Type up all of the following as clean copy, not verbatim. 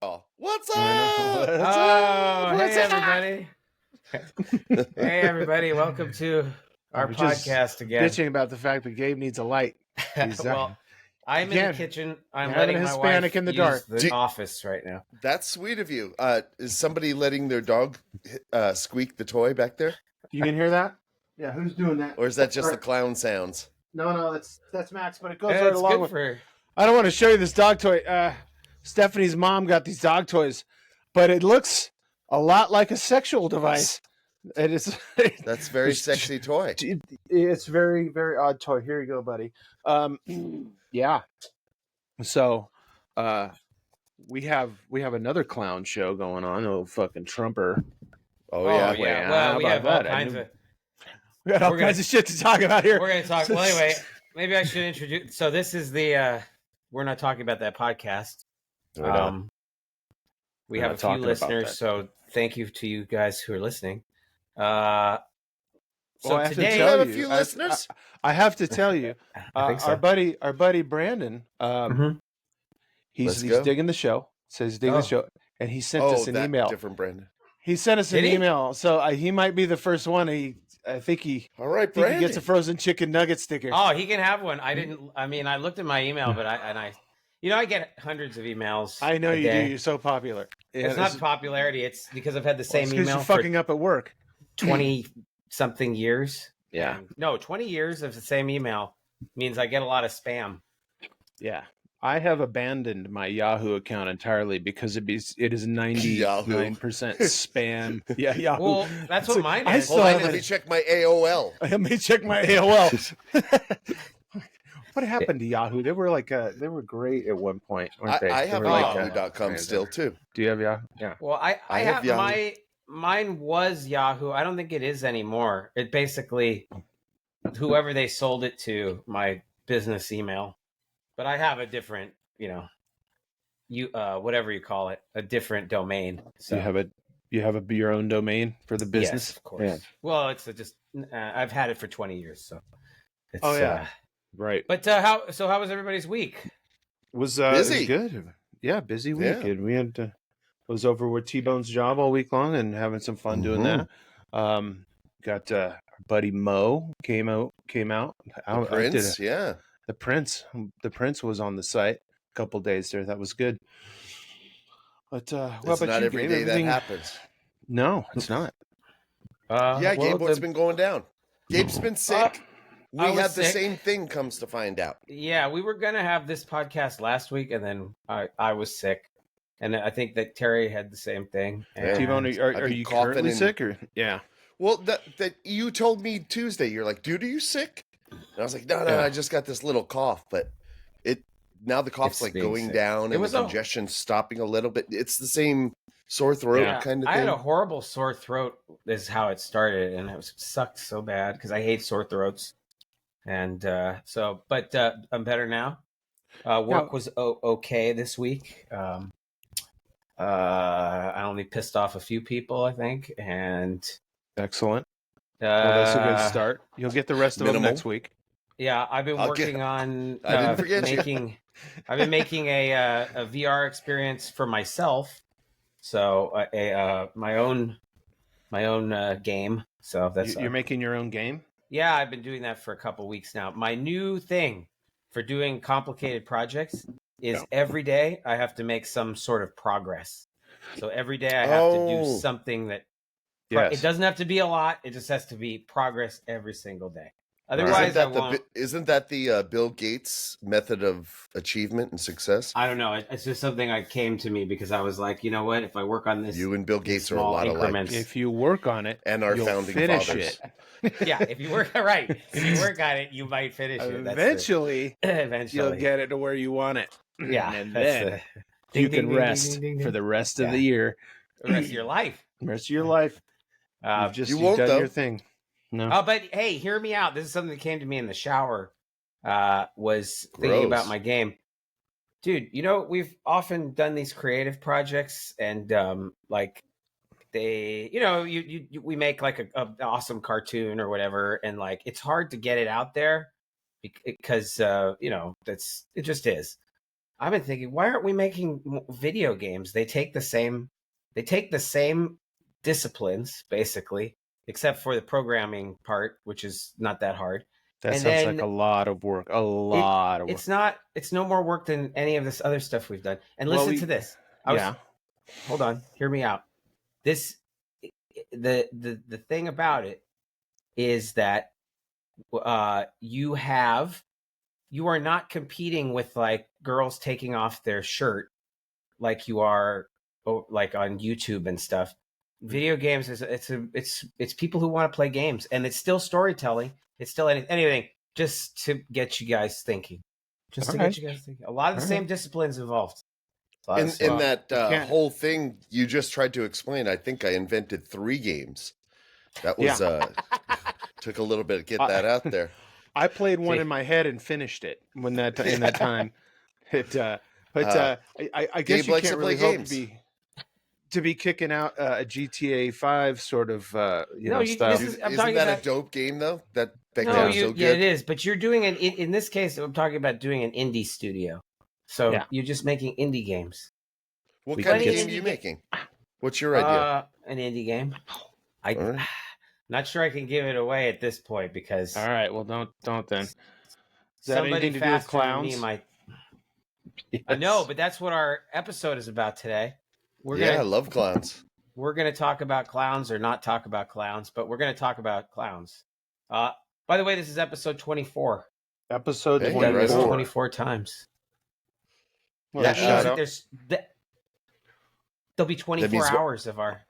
Oh, what's I know. up? What's Oh, What's hey up? everybody. Hey everybody, welcome to our I'm just podcast again. bitching about the fact that Gabe needs a light. He's Well, I'm in the can't- kitchen. I'm you're having letting a my Hispanic wife in the use dark. the office right now. That's sweet of you. Is somebody letting their dog squeak the toy back there? You can hear that? Yeah, who's doing that? Or is that just the clown sounds? No, that's Max, but it goes Yeah, right it's along good with. for I don't want to show you this dog toy. Stephanie's mom got these dog toys, but it looks a lot like a sexual device. It is. That's a very It's- sexy toy. It's very, very odd toy. Here you go, buddy. Yeah. So, we have another clown show going on. Oh, fucking Trumper. Oh, yeah. yeah. Well, we have all kinds of. We got all We're kinds gonna- of shit to talk about here. We're going to talk. Well, anyway, maybe I should introduce. So this is the. We're not talking about that podcast. We're not. We We're have not a few talking about listeners, that. so thank you to you guys who are listening. So Well, I have to today, Do you tell have a you, few I- listeners? I have to tell you, I think so. our buddy Brandon, Mhm. Let's he's go. digging the show. Says he's digging Oh. the show, and he sent Oh, us an that email. different Brandon. He sent us an Did he? email, so he might be the first one. I think he All right, he Brandon. gets a frozen chicken nugget sticker. Oh, he can have one. I didn't. I mean, I looked at my email, but I get hundreds of emails. I know a you do. day. You're so popular. It's not popularity. It's because I've had the same because email you're fucking up at work. for 20 something years. Yeah. And- no, 20 years of the same email means I get a lot of spam. Yeah. I have abandoned my Yahoo account entirely because it is 99% spam. Yeah, Yahoo. Well, that's what So mine I is. still Hold on, have let it. me check my AOL. Let me check my AOL. What happened to Yahoo? They were they were great at one point, weren't they? I They have were Yahoo.com still, too. Do you have Yahoo? Yeah. Well, I I have have Yahoo. mine was Yahoo. I don't think it is anymore. It basically whoever they sold it to, my business email. But I have a different, whatever you call it, a different domain. So You have your own domain for the business? Yes, of course. Yeah. Well, it's I've had it for 20 years, so. It's, Oh, yeah. Right. But how was everybody's week? It was Busy. good. Yeah, busy week. Yeah. And we had was over with T-Bone's job all week long and having some fun doing that. Got our buddy Mo came out. The Prince, yeah. The Prince was on the site a couple days there. That was good. But what It's about not you, every Gabe? day Everything- that happens. No, it's not. Yeah, well, Gabe, what's been going down? Gabe's been sick. We I was had the sick. same thing, comes to find out. Yeah, we were gonna have this podcast last week, and then I was sick, and I think that Terry had the same thing. Yeah. T-Bone, I've are been you coughing currently and- sick or yeah? Well, that you told me Tuesday. You're like, dude, are you sick? And I was like, no, Yeah. I just got this little cough. But now the cough's It's like being going sick. down It and was the a- congestion stopping a little bit. It's the same sore throat Yeah. kind of I thing. had a horrible sore throat. Is how it started, and it sucked so bad because I hate sore throats. And but I'm better now. Work was okay this week. I only pissed off a few people, I think, and Excellent. Well, that's a good start. You'll get the rest of them Minimal. next week. Yeah, I've been I'll working get- on I didn't forget you. making. I've been making a VR experience for myself. So my own game. So that's You're making your own game. yeah. I've been doing that for a couple weeks now. My new thing for doing complicated projects is every day I have to make some sort of progress. So every day I have to do something that. Yes. It doesn't have to be a lot. It just has to be progress every single day. Otherwise, Isn't that the Bill Gates method of achievement and success? I don't know. It's just something that came to me because I was like, you know what? If I work on this, You and Bill Gates are a small lot alike. increments. If you work on it, And our you'll founding finish fathers. it. yeah, if you work right, if you work on it, you might finish it. That's Eventually, eventually, you'll get it to where you want it. Yeah, and that's then the- you ding, can ding, rest ding, ding, ding, for ding. the rest of Yeah. the year, the rest of your life. the rest of your life. You've You you've won't, done though. your thing. No, Oh, but hey, hear me out. This is something that came to me in the shower. Was thinking Gross. about my game, dude. We've often done these creative projects, and like they, we make like a awesome cartoon or whatever, and like it's hard to get it out there because it just is. I've been thinking, why aren't we making video games? They take the same disciplines basically, except for the programming part, which is not that hard. That And sounds like then a lot of work. A lot of work. it's no more work than any of this other stuff we've done. And Well, listen to this. Hold on, hear me out. This the thing about it is that you are not competing with like girls taking off their shirt like you are like on YouTube and stuff. Video games is it's people who want to play games, and it's still storytelling. It's still anything just to get you guys thinking. Just to get you guys thinking. A lot of the same disciplines involved. In that whole thing you just tried to explain, I think I invented 3 games. That was took a little bit to get that out there. I played one in my head and finished it in that time. I guess you can't really hope to be kicking out a GTA 5 sort of style. Isn't that a dope game though? That game's so good. Yeah, it is. But you're doing in this case. I'm talking about doing an indie studio. So you're just making indie games. What kind of game are you making? What's your idea? An indie game. Not sure I can give it away at this point because. All right, well, don't then. Is that somebody anything to do with clowns? Me might. No, but that's what our episode is about today. I love clowns. We're gonna talk about clowns or not talk about clowns, but we're gonna talk about clowns. By the way, this is episode 24. Episode 24. 24 times. Well, that means that there'll be 24 hours of our.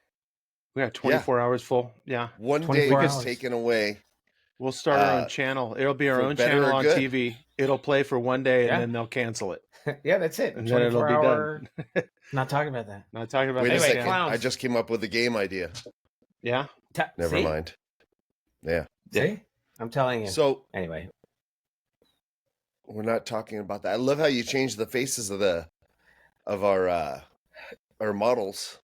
We got 24 hours full. Yeah. One day gets taken away. We'll start our own channel. It'll be our own channel on TV. It'll play for one day and then they'll cancel it. Yeah, that's it. And then it'll be done. Not talking about that. Not talking about that. Wait a second. Clowns. I just came up with a game idea. Yeah? Never mind. Yeah. See? I'm telling you. So anyway. We're not talking about that. I love how you changed the faces of our models.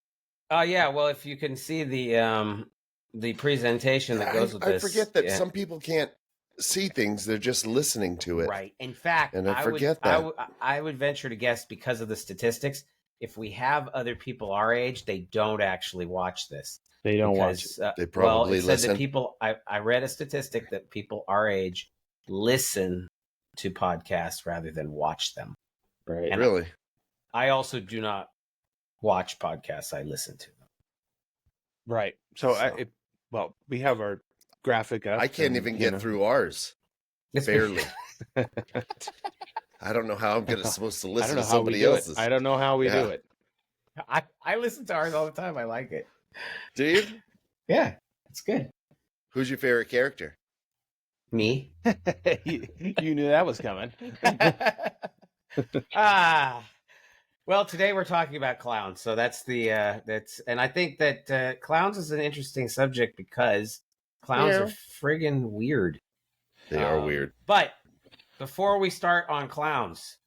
Yeah, well, if you can see the presentation that goes with this. I forget that some people can't see things; they're just listening to it. Right. In fact, and I forget that. I would venture to guess because of the statistics, if we have other people our age, they don't actually watch this. They don't watch it. They probably listen. That people, I read a statistic that people our age listen to podcasts rather than watch them. Right. And really? I also do not watch podcasts. I listen to them. Right. So we have our graphic up. I can't even get through ours. Barely. I don't know how I'm supposed to listen to somebody else's. I don't know how we do it. I listen to ours all the time. I like it. Do you? Yeah, it's good. Who's your favorite character? Me. You knew that was coming. Well, today we're talking about clowns, so that's and I think that clowns is an interesting subject because clowns are friggin' weird. They are weird. But before we start on clowns,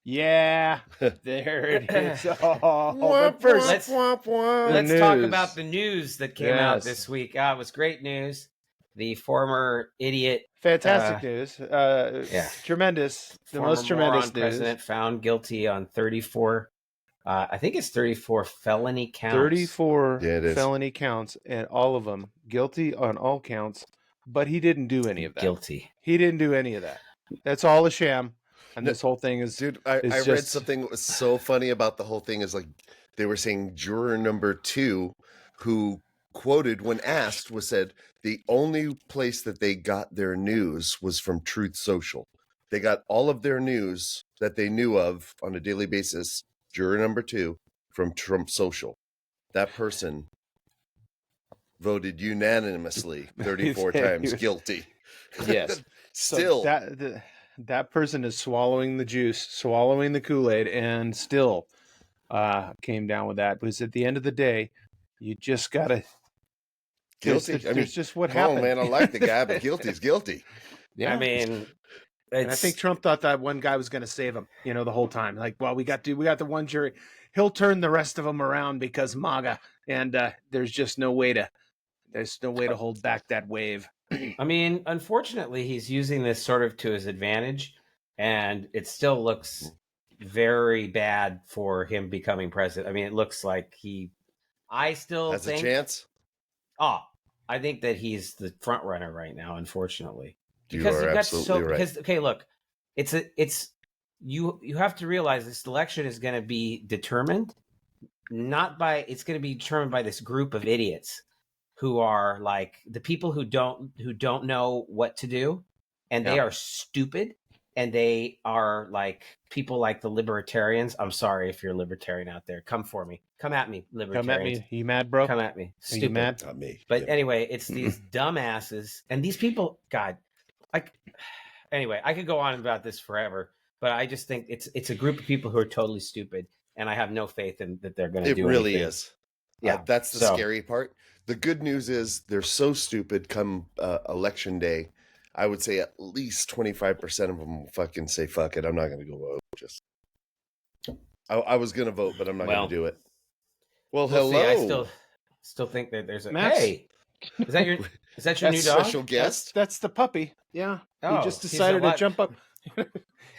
there it is. But first, let's talk about the news that came out this week. It was great news. The former idiot. Fantastic news. Tremendous. The most tremendous news. President found guilty on 34, I think it's 34 felony counts. 34 felony counts, and all of them guilty on all counts, but he didn't do any of that. Guilty. He didn't do any of that. That's all a sham. And this whole thing is... Dude, I read something that was so funny about the whole thing is like, they were saying juror number 2, who quoted when asked said the only place that they got their news was from Truth Social. They got all of their news that they knew of on a daily basis, juror number 2, from Trump Social. That person voted unanimously 34 times guilty. Yes. Still. So that person is swallowing the juice, swallowing the Kool-Aid, and still came down with that. Because at the end of the day, you just got to... Guilty. It's just what happened. Oh man, I like the guy, but guilty is guilty. Yeah. I mean, and I think Trump thought that one guy was going to save him, the whole time. Like, well, we got the one jury. He'll turn the rest of them around because MAGA, and there's no way to hold back that wave. I mean, unfortunately, he's using this sort of to his advantage and it still looks very bad for him becoming president. I mean, it looks like I still Has a think. chance. I think that he's the front runner right now, unfortunately, You because are you've got absolutely right. Because okay, look, you have to realize this election is going to be determined it's going to be determined by this group of idiots who are like the people who don't know what to do, and they are stupid, and they are like people like the libertarians. I'm sorry if you're a libertarian out there. Come for me. Come at me, libertarians. Come at me. You mad, bro? Come at me. Stupid. Are you mad? Not me. But Yeah. anyway, it's these dumbasses and these people. God, anyway, I could go on about this forever, but I just think it's a group of people who are totally stupid, and I have no faith in that they're going to do anything. It really is. Yeah, that's the scary part. The good news is they're so stupid. Come election day, I would say at least 25% of them will fucking say fuck it. I'm not going to go vote. Just I was going to vote, but I'm not going to do it. Well, we'll hello. See. I still think that there's a Max? Hey. Is that your new dog? Special guest? That's the puppy. Yeah. Oh, he just decided to jump up.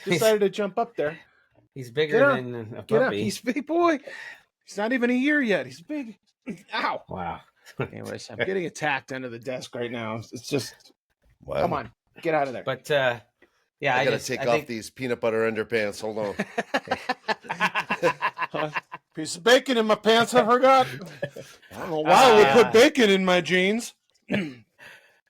Decided to jump up there. He's bigger than a puppy. Get up. He's a big boy. He's not even a year yet. He's big. Ow. Wow. Anyways, I'm getting attacked under the desk right now. It's just, wow. Come on, get out of there. But yeah, I gotta take off these peanut butter underpants. Hold on. Piece of bacon in my pants. I forgot. I don't know why I would put bacon in my jeans. But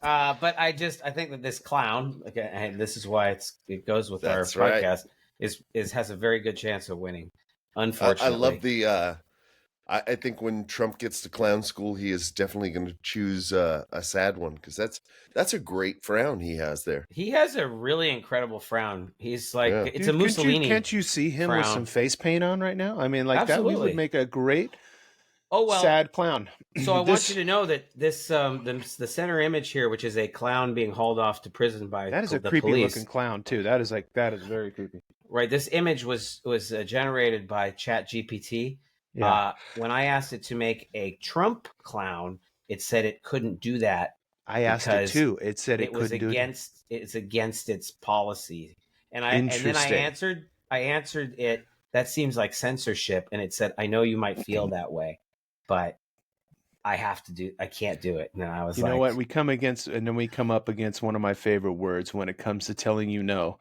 I think that this clown, okay, and this is why it goes with our podcast, has a very good chance of winning. Unfortunately, I love the. I think when Trump gets to clown school, he is definitely going to choose a sad one, because that's a great frown he has there. He has a really incredible frown. He's like it's a Mussolini. Can't you see him frown. with some face paint on right now? I mean, like Absolutely. that would make a great sad clown. So I want you to know that this the center image here, which is a clown being hauled off to prison by that is a creepy looking clown too. That is very creepy. Right. This image was generated by ChatGPT. Yeah. When I asked it to make a Trump clown, it said it couldn't do that. I asked it too. It said it couldn't do it. It's against its policy. And then I answered it. That seems like censorship. And it said, I know you might feel that way, but I can't do it. And then I was you know what? We come up against one of my favorite words when it comes to telling you no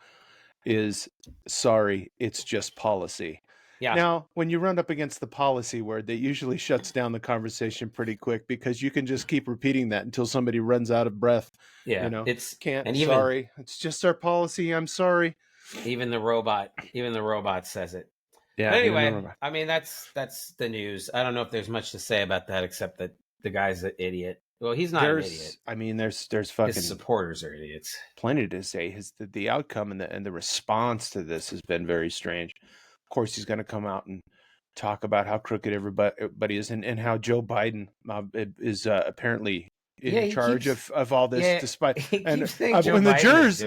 is sorry. It's just policy. Yeah. Now, when you run up against the policy word, that usually shuts down the conversation pretty quick, because you can just keep repeating that until somebody runs out of breath. Yeah, sorry. It's just our policy. I'm sorry. Even the robot says it. Yeah. But anyway, I mean, that's the news. I don't know if there's much to say about that, except that the guy's an idiot. Well, he's not an idiot. I mean, there's fucking his supporters are idiots. Plenty to say. The outcome and the response to this has been very strange. Of course, he's going to come out and talk about how crooked everybody is, and how Joe Biden is apparently in charge of all this. Despite when the jurors,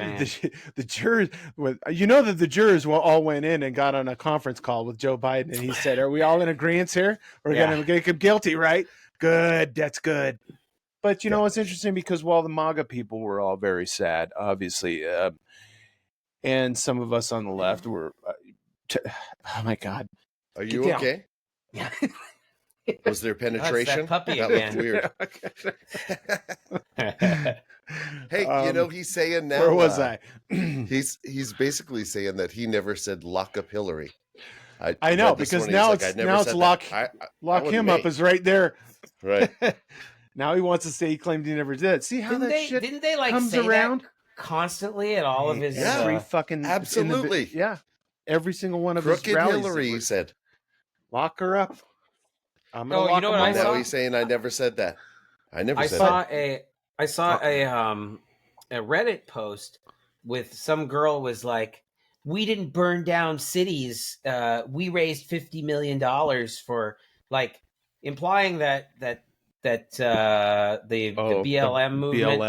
you know that the jurors all went in and got on a conference call with Joe Biden, and he said, "Are we all in agreement here? We're going to make him guilty, right? Good, that's good." But you know what's interesting, because while the MAGA people were all very sad, obviously, and some of us on the left were. Oh my God! Are you okay? Yeah. Was there penetration? That puppy that again. Looked weird. Hey, he's saying now. Where was I? He's basically saying that he never said lock up Hillary. I know, because now it's lock him up is right there. Right. Now he wants to say he claimed he never did. See how shit didn't they comes say around that constantly at all of his every fucking absolutely every single one of crooked his rallies. Hillary, he said, lock her up. I'm gonna lock you know him what up. Now he's saying I never said that. I saw a Reddit post with some girl was like, we didn't burn down cities. We raised $50 million for, like, implying that the BLM movement,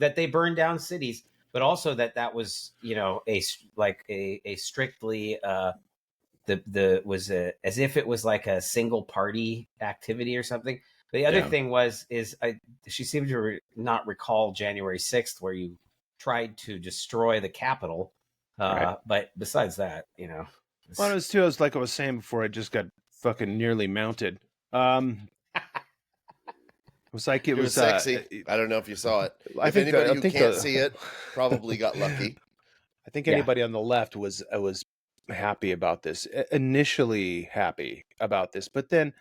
that they burned down cities, but also that was, a strictly as if it was like a single party activity or something. The other thing she seemed to not recall January 6th, where you tried to destroy the Capitol. Right. But besides that, Well, it was too. Like I was saying before, I just got fucking nearly mounted. It was like It was sexy. I don't know if you saw it. I If think anybody I who think can't see it I probably got lucky. think Yeah. anybody on the left was happy about this. Initially happy about this, but then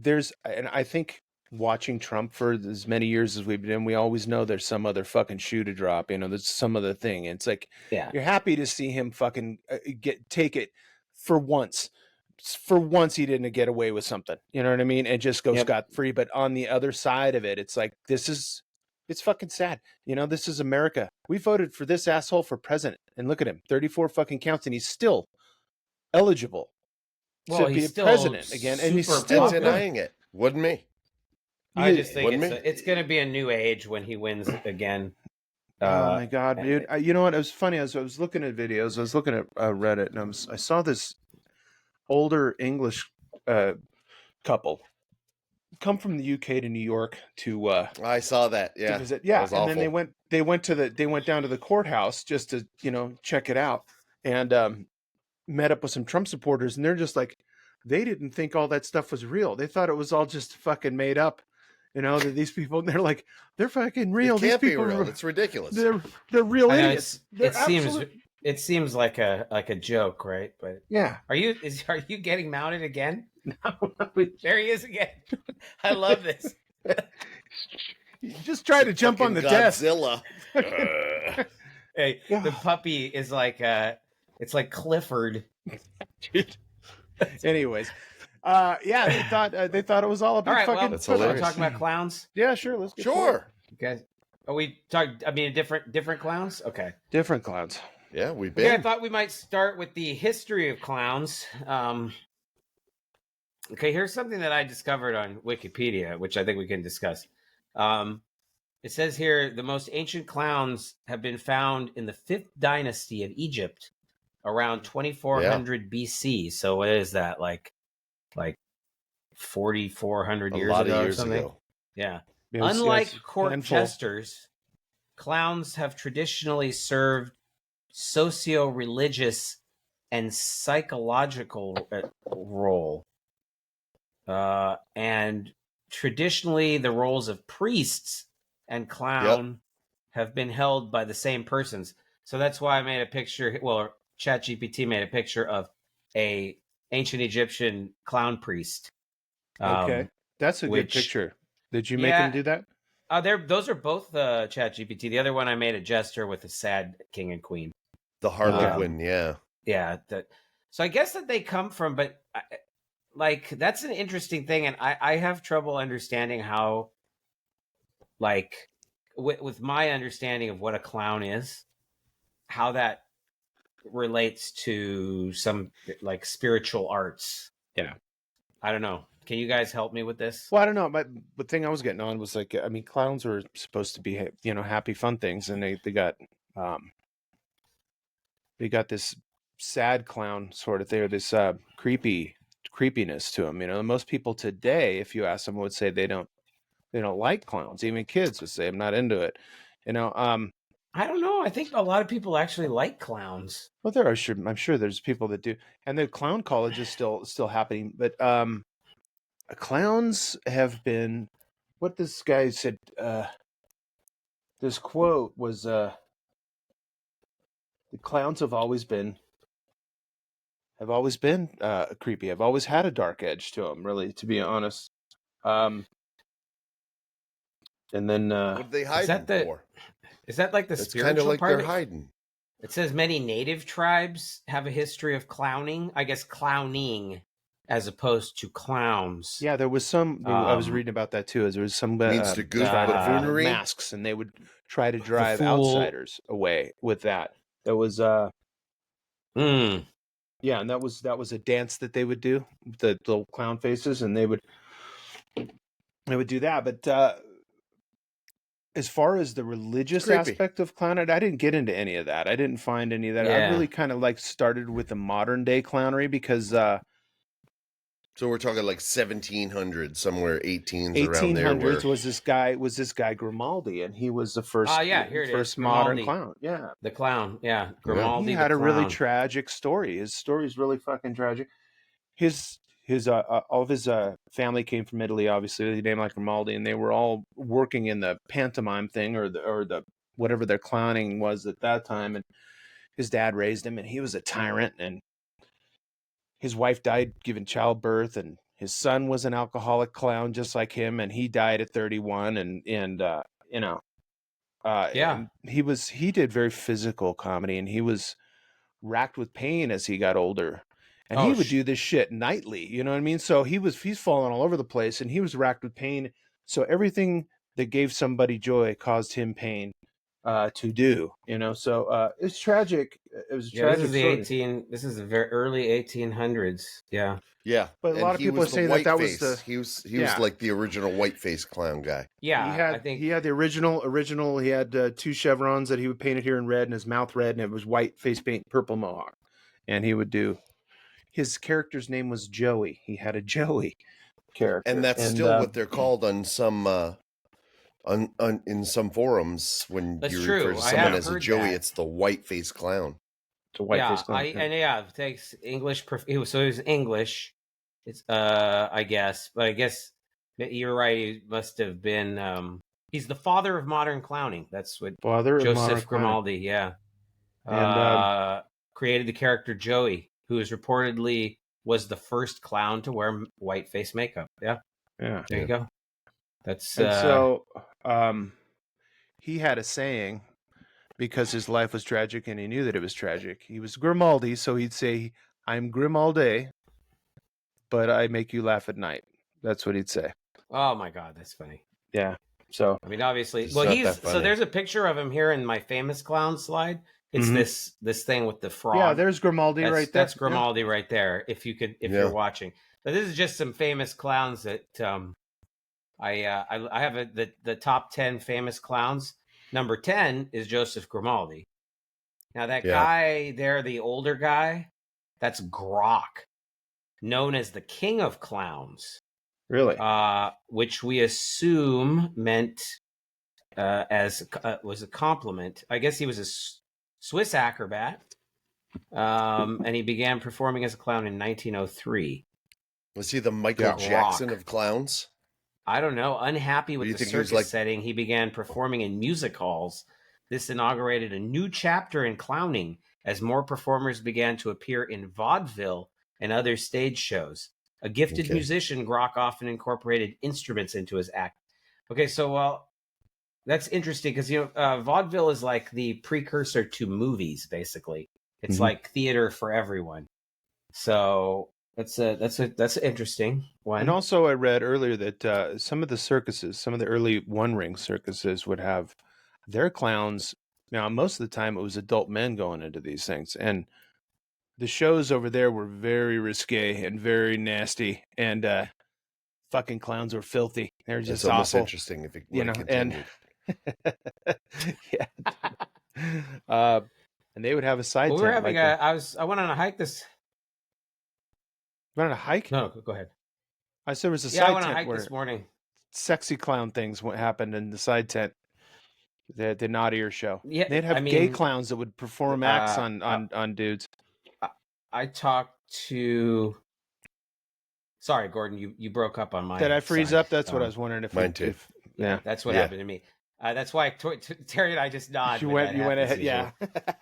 and I think watching Trump for as many years as we've been in, we always know there's some other fucking shoe to drop. There's some other thing. And it's like Yeah. you're happy to see him fucking take it for once. For once, he didn't get away with something. You know what I mean? And just go scot free. But on the other side of it, it's like it's fucking sad. This is America. We voted for this asshole for president, and look at him, 34 fucking counts, and he's still eligible to be a president again, and he's still denying it. Wouldn't me? I just think it's going to be a new age when he wins again. Oh my god, dude! You know what? It was funny. I was looking at videos. I was looking at Reddit, and I saw this older English couple come from the UK to New York to. I saw that. Yeah, to visit. Yeah, that was and awful. then they went down to the courthouse just to check it out, and met up with some Trump supporters, and they're just like, they didn't think all that stuff was real. They thought it was all just fucking made up. That these people, they're like, they're fucking real. It can't these people be real. It's ridiculous. They're real idiots. It seems like a joke, right? But yeah, are you getting mounted again? No, there he is again. I love this. Just try to jump on the Godzilla. desk. Hey, the puppy is like it's like Clifford. Anyways, yeah, they thought it was all about fucking. Well, that's hilarious. Talking about clowns. Yeah, sure. Let's get Okay. Are we talking? I mean, different clowns. Okay. Different clowns. Yeah, we've been. Okay, I thought we might start with the history of clowns. Okay, here's something that I discovered on Wikipedia, which I think we can discuss. It says here the most ancient clowns have been found in the 5th dynasty of Egypt around 2400 BC. So what is that, like 4,400 years ago or something? Yeah. Unlike court jesters, clowns have traditionally served socio-religious and psychological role. And traditionally, the roles of priests and clown have been held by the same persons. So that's why I made a picture. Well, ChatGPT made a picture of a ancient Egyptian clown priest. Okay, that's a good picture. Did you make him do that? Those are both ChatGPT. The other one I made a jester with a sad king and queen. The Harlequin, yeah. So I guess that they come from, but that's an interesting thing, and I have trouble understanding how, with my understanding of what a clown is, how that relates to some spiritual arts. Yeah, I don't know. Can you guys help me with this? Well, I don't know. The thing I was getting on was clowns were supposed to be happy, fun things, and they got this sad clown sort of thing, or this creepiness to them. Most people today, if you ask them, would say they don't like clowns. Even kids would say, I'm not into it. I don't know. I think a lot of people actually like clowns. Well, I'm sure there's people that do, and the clown college is still happening. But clowns have been, what this guy said. This quote was, "The clowns have always been creepy. I've always had a dark edge to them, really, to be honest." And then what are they hiding for? Is that like the it's spiritual kind of like part? They're hiding. It says many native tribes have a history of clowning. I guess clowning, as opposed to clowns. Yeah, there was some. I was reading about that too. As there was some means to goof buffoonery masks, and they would try to drive outsiders away with that. There was yeah, and that was a dance that they would do, the little clown faces, and they would do that. But as far as the religious aspect of clownery, I didn't get into any of that. I didn't find any of that. I really kind of started with the modern day clownery because So we're talking like 1700, somewhere 18s around there. 1800s Where, was this guy Grimaldi, and he was the first here it is. modern Grimaldi. clown. Yeah, The clown. Yeah. Yeah. Grimaldi he had the a really clown. tragic story. His story is really fucking tragic. His all of his family came from Italy, obviously. They named like Grimaldi, and they were all working in the pantomime thing or the whatever their clowning was at that time. And his dad raised him, and he was a tyrant. And his wife died giving childbirth, and his son was an alcoholic clown just like him, and he died at 31. And you know, Yeah. and he did very physical comedy, and he was racked with pain as he got older. And he would do this shit nightly, you know what I mean? So he's falling all over the place, and he was racked with pain. So everything that gave somebody joy caused him pain to do, you know. So it's tragic. It was a tragic story. This is the very early 1800s. Yeah. yeah, But a lot of people are saying that was the he was like the original whiteface clown guy. Yeah. he had the original. He had two chevrons that he would paint it here in red, and his mouth red, and it was white face paint, purple mohawk. And he would do. His character's name was Joey. He had a Joey character, and that's still what they're called on some in some forums when That's you true. refer to I someone have as a heard Joey. that. It's the whiteface clown. It's a whiteface clown. It takes English. He was English. It's I guess, but I guess you're right. He must have been. He's the father of modern clowning. That's what Joseph Grimaldi. Yeah, and created the character Joey, who is reportedly was the first clown to wear whiteface makeup. Yeah, yeah. There you go. That's so. He had a saying because his life was tragic, and he knew that it was tragic. He was Grimaldi, so he'd say, "I'm Grimaldi, but I make you laugh at night." That's what he'd say. Oh my God, that's funny. Yeah. So I mean, obviously, It's well, not so there's a picture of him here in my famous clown slide. It's this thing with the frog. Yeah, there's Grimaldi right there. That's Grimaldi right there. If you're watching, but this is just some famous clowns that I have the top 10 famous clowns. Number 10 is Joseph Grimaldi. Now that guy there, the older guy, that's Grok, known as the King of Clowns. Really? Which we assume meant was a compliment. I guess he was a Swiss acrobat, and he began performing as a clown in 1903. Was he the Michael Jackson of clowns? I don't know. Unhappy with the circus setting, he began performing in music halls. This inaugurated a new chapter in clowning as more performers began to appear in vaudeville and other stage shows. A gifted musician, Grok often incorporated instruments into his act. Okay, so that's interesting because vaudeville is like the precursor to movies. Basically, it's like theater for everyone. So that's an interesting one. And also, I read earlier that some of the early one-ring circuses would have their clowns. Now, most of the time, it was adult men going into these things, and the shows over there were very risque and very nasty, and fucking clowns were filthy. They're just awful. It's almost awful. interesting if it continued. And they would have a side tent. We're having I went on a hike this. You went on a hike? No, go ahead. I said there was a side tent. I went on a hike this morning. Sexy clown things happened in the side tent. The naughtier show. Yeah, they'd have gay clowns that would perform acts on dudes. I talked to. Sorry, Gordon, you broke up on my. Did I freeze up? That's what I was wondering. Mine too. Yeah, that's what happened to me. That's why Terry and I just nodded. You went ahead. Yeah.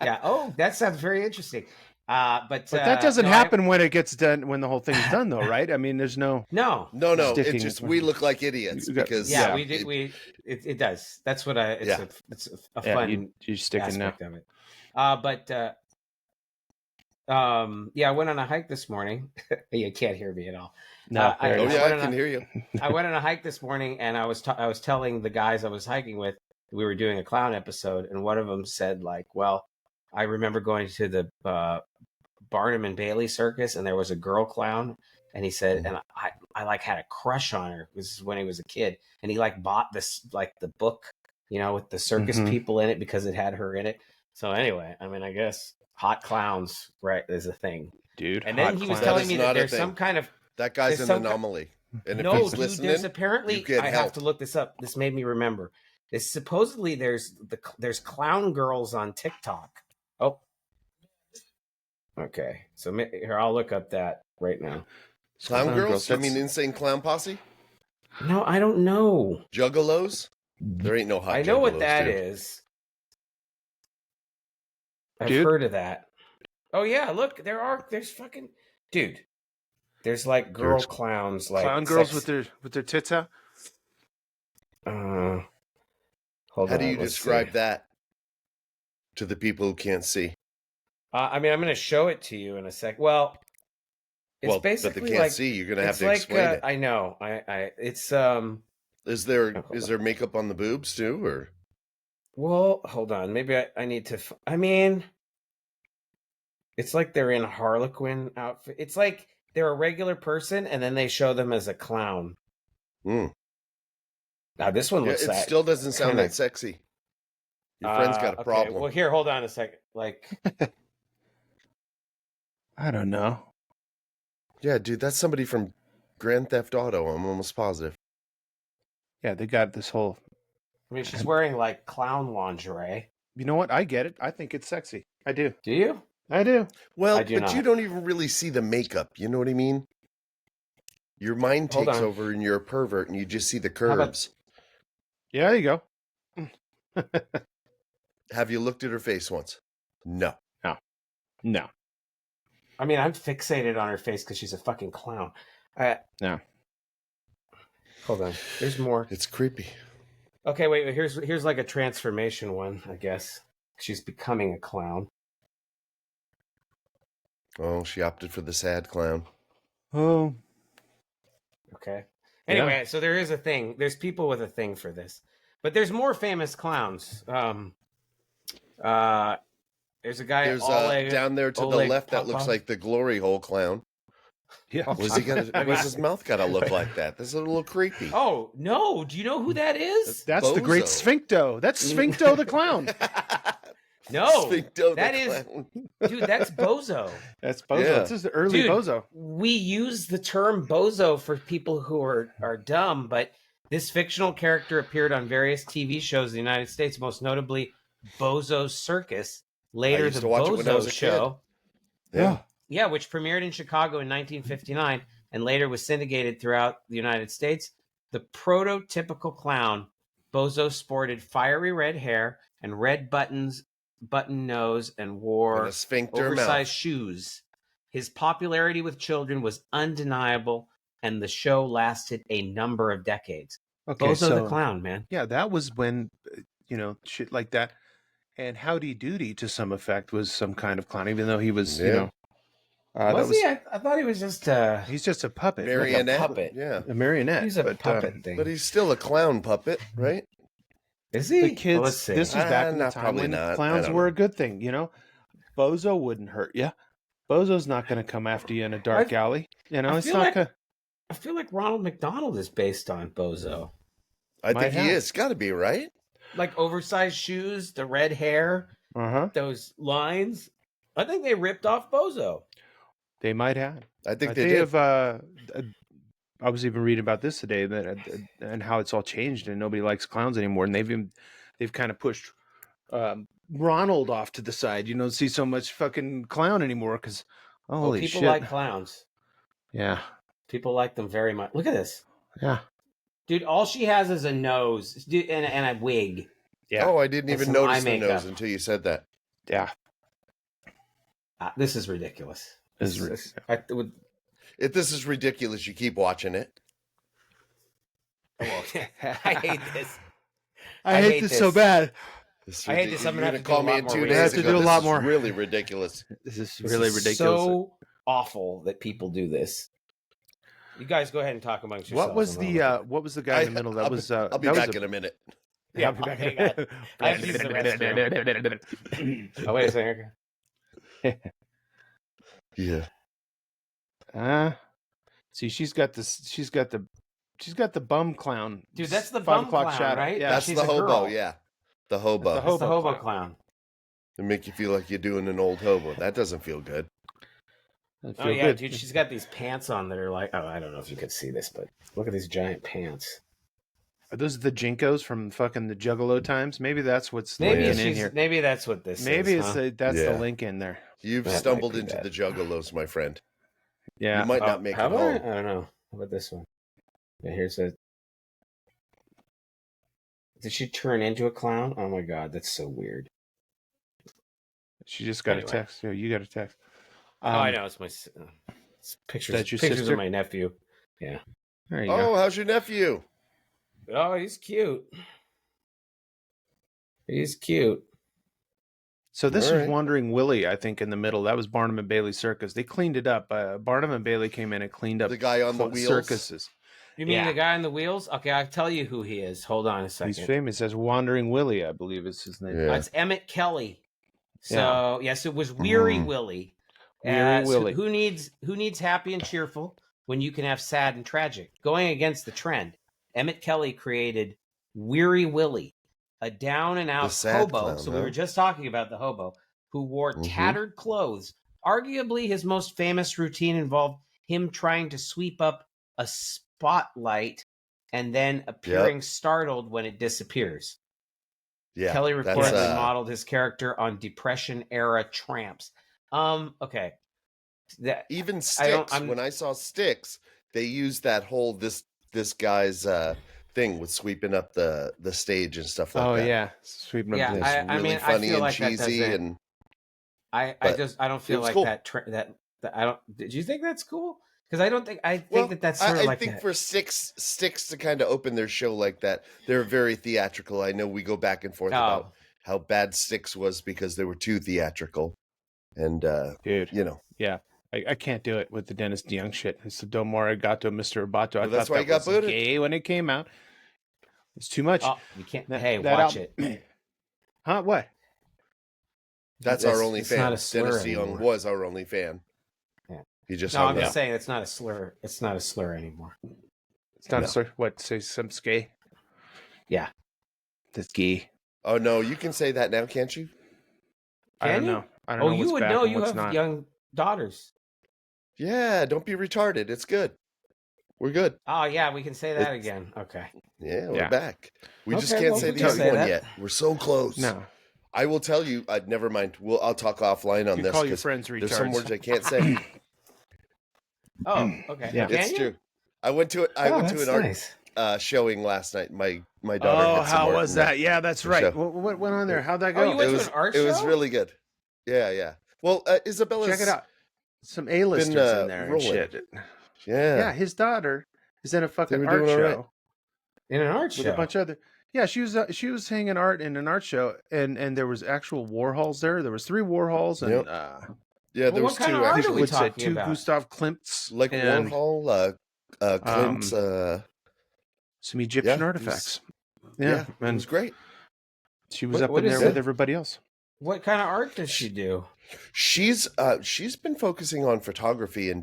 Yeah. Oh, that sounds very interesting. But that doesn't happen when it gets done. When the whole thing's done, though, right? I mean, there's no. It's just we look like idiots because we did. It does. That's what it's a fun. You sticking now. Of it. I went on a hike this morning. You can't hear me at all. No, I can hear you. I went on a hike this morning, and I was telling the guys I was hiking with we were doing a clown episode, and one of them said, like, "Well, I remember going to the Barnum and Bailey circus, and there was a girl clown." And he said, and I like had a crush on her. This is when he was a kid, and he like bought this like the book, with the circus people in it because it had her in it. So anyway, I mean, I guess hot clowns, right, is a thing, dude. And then he was telling me that there's some kind of That guy's There's an some ki- anomaly. And if No, he's dude, listening, there's you apparently get I help. have to look this up. This made me remember. There's supposedly there's clown girls on TikTok. Oh, okay. So here I'll look up that right now. Clown girls? You That's- mean Insane Clown Posse? No, I don't know. Juggalos? There ain't no hot I know what juggalos, that dude. is. I've Dude. heard of that. Oh yeah, look, there's fucking dude. There's like girl There's clowns, like clown girls sex- with their tits out. Hold How on, do you let's describe see. that to the people who can't see? I mean, I'm going to show it to you in a sec. Well, it's Well, but basically they can't like see. You're gonna have it's to like explain it. I know. It's Is there hold on. there makeup on the boobs too, or Well, hold on. Maybe I need to. I mean, it's like they're in a Harlequin outfit. It's like they're a regular person, and then they show them as a clown. Mm. Now this one Yeah, looks it like still doesn't sound kinda- that sexy. Your friend's got a okay, problem. well, here, hold on a second. Like, I don't know. Yeah, dude, that's somebody from Grand Theft Auto. I'm almost positive. Yeah, they got this whole. I mean, she's wearing like clown lingerie. You know what? I get it. I think it's sexy. I do. Do you? I do. Well, I do but you not. don't even really see the makeup. You know what I mean? Your mind Hold takes on. over, and you're a pervert, and you just see the about- curves. Yeah, there you go. Have you looked at her face once? No. No. I mean, I'm fixated on her face because she's a fucking clown. No. Hold on. There's more. It's creepy. Okay, wait. Here's like a transformation one, I guess. She's becoming a clown. Oh, she opted for the sad clown. Oh. Okay. Yeah. Anyway, so there is a thing. There's people with a thing for this, but there's more famous clowns. There's a guy. There's Oleg, down there to the Oleg left that looks Popov. like the glory hole clown. Yeah. Was he gonna? Was his mouth gotta look like that? This is a little creepy. Oh no! Do you know who that is? That's the great Bozo. Sphincto. That's Sphincto the clown. No, Sphincto the that is, clown. dude. That's Bozo. That's Bozo. Yeah. This is the early Dude, Bozo. We use the term bozo for people who are dumb, but this fictional character appeared on various TV shows in the United States, most notably Bozo's Circus, later used the to watch it when I was Bozo a kid. Show. Yeah. Yeah, which premiered in Chicago in 1959 and later was syndicated throughout the United States. The prototypical clown, Bozo sported fiery red hair and red button nose, and wore And a sphincter oversized mouth. shoes. His popularity with children was undeniable, and the show lasted a number of decades. Okay, Bozo so the clown, man. yeah, that was when shit like that, and Howdy Doody to some effect was some kind of clown, even though he was Yeah. Was he? I thought he was just he's just a puppet, Marionette. puppet. Yeah. a marionette. he's a but, puppet thing. But he's still a clown puppet, right? Is he? The kids. Well, let's see. This is back in the Not- time probably when not. I clowns don't were know. a good thing. Bozo wouldn't hurt you. Bozo's not going to come after you in a dark alley. I It's feel not like- gonna. I feel like Ronald McDonald is based on Bozo. I Might think he have. is. Got to be, right? Like oversized shoes, the red hair, those lines. I think they ripped off Bozo. They might have. I think they did. have. I was even reading about this today and how it's all changed and nobody likes clowns anymore, and they've kind of pushed Ronald off to the side. You don't see so much fucking clown anymore because holy People shit. like clowns. Yeah, People like them very much. Look at this. yeah, Dude, all she has is a nose and a wig. yeah. Oh, I didn't And even some notice eye the makeup. nose until you said that. Yeah. This is ridiculous. This is If this is ridiculous, you keep watching it. I hate this. I hate this so bad. I hate this. I'm You're gonna have gonna to call do a me lot in more 2 research. days I have to ago. do a This lot is more. really ridiculous. This is This really is ridiculous. So awful that people do this. You guys go ahead and talk amongst yourselves. What was the guy in the middle? That I'll was be, I'll be that back was in a minute. Yeah, I'll be back in a minute. I have to use the restroom. Oh, wait a second. Yeah. See, she's got the bum clown. Dude, that's the 5 bum o'clock clown, shadow. right? Yeah, That's she's the a hobo, girl. yeah. The hobo. That's That's the hobo clown. clown. To make you feel like you're doing an old hobo. That doesn't feel good. I Oh feel yeah, good. dude, she's got these pants on that are like, oh, I don't know if you could see this, but look at these giant pants. Are those the Jinkos from fucking the Juggalo times? Maybe that's what's Maybe linking in she's here. maybe that's what this Maybe is. it's Huh? that's the Yeah. link in there. You've That might stumbled be into that. the Juggalos, my friend. Yeah. You might not make it Have I? home. I don't know. How about this one? Yeah, here's a. Did she turn into a clown? Oh my god, that's so weird. She just got Anyway. a text. Yeah, you got a text. Oh, I know. It's my it's pictures. That's your Pictures sister? of my nephew. Yeah. There you Oh, go. how's your nephew? Oh, he's cute. He's cute. So this All was right. Wandering Willie, I think, in the middle. That was Barnum and Bailey Circus. They cleaned it up. Barnum and Bailey came in and cleaned up The guy on the wheels? circuses. You mean Yeah. the guy on the wheels? Okay, I'll tell you who he is. Hold on a second. He's famous as Wandering Willie, I believe is his name. Yeah. It's Emmett Kelly. So yes, it was Weary Willie. Weary So Willie. who needs happy and cheerful when you can have sad and tragic? Going against the trend, Emmett Kelly created Weary Willie, a down and The out sad hobo. clown, So we huh? were just talking about the hobo who wore Mhm. tattered clothes. Arguably, his most famous routine involved him trying to sweep up a spotlight and then appearing startled when it disappears. Yeah. Kelly that's, reportedly modeled his character on Depression era tramps. Okay. even I Sticks. When I saw Sticks, they used that whole this guy's thing with sweeping up the stage and stuff like that. Oh yeah, sweeping up. Yeah, the- It's I really mean, I funny feel and like that cheesy, doesn't- and I don't feel was like cool. that I don't. Did you think that's cool? Because I think well, that's sort of I like think that. for Sticks to kind of open their show like that, they're very theatrical. I know we go back and forth about how bad Sticks was because they were too theatrical, and Dude, you know, yeah, I can't do it with the Dennis DeYoung shit. It's the Domore Gato, Mr. Abato. I Well, that's thought why that he got was booted. gay when it came out. It's too much. Oh, you can't. That- hey, that watch album- it. Huh? What? that's our It's- only it's fan. not a slur Dennis DeYoung anymore. was our only fan. Yeah. He just No, hung I'm just up. saying it's not a slur. It's not a slur anymore. It's not No. a slur. What? Say some gay? Yeah. That's gay. Oh no, you can say that now, can't you? I don't Can you? know. I don't know you what's would back know. and You what's have not. young daughters. Yeah, don't be retarded. It's good. We're good. Oh yeah, we can say that It's- again. Okay. Yeah, we're Yeah. back. We just Okay, can't well, say we the can other say one that. yet. We're so close. No. I will tell you. Never mind. I'll talk offline on You this call your because friends retards. there's some words I can't say. Oh, okay. Yeah. Can It's you? true. I went to That's an art nice. showing last night. My daughter. Oh, had some how art was in there. that? Yeah, that's the right. show. What went on there? How'd that Oh, go? you went It to was an art it was show? really good. Yeah. Well, Isabella's Check it out. Some A-listers in there and rolling. shit. Yeah. Yeah, his daughter is in a fucking were art doing all right. show In an art with show. a bunch of other. Yeah, she was hanging art in an art show, and there was actual Warhols there. There was 3 Warhols and Yep. Yeah, there Well, was what kind 2 of art actually. are we would say talking 2 about? Gustav Klimts, Like and Warhol, Klimt. some Egyptian yeah, it artifacts. was- Yeah, it and was great. she was What- up what in is there it? with everybody else. What kind of art does she do? She's been focusing on photography and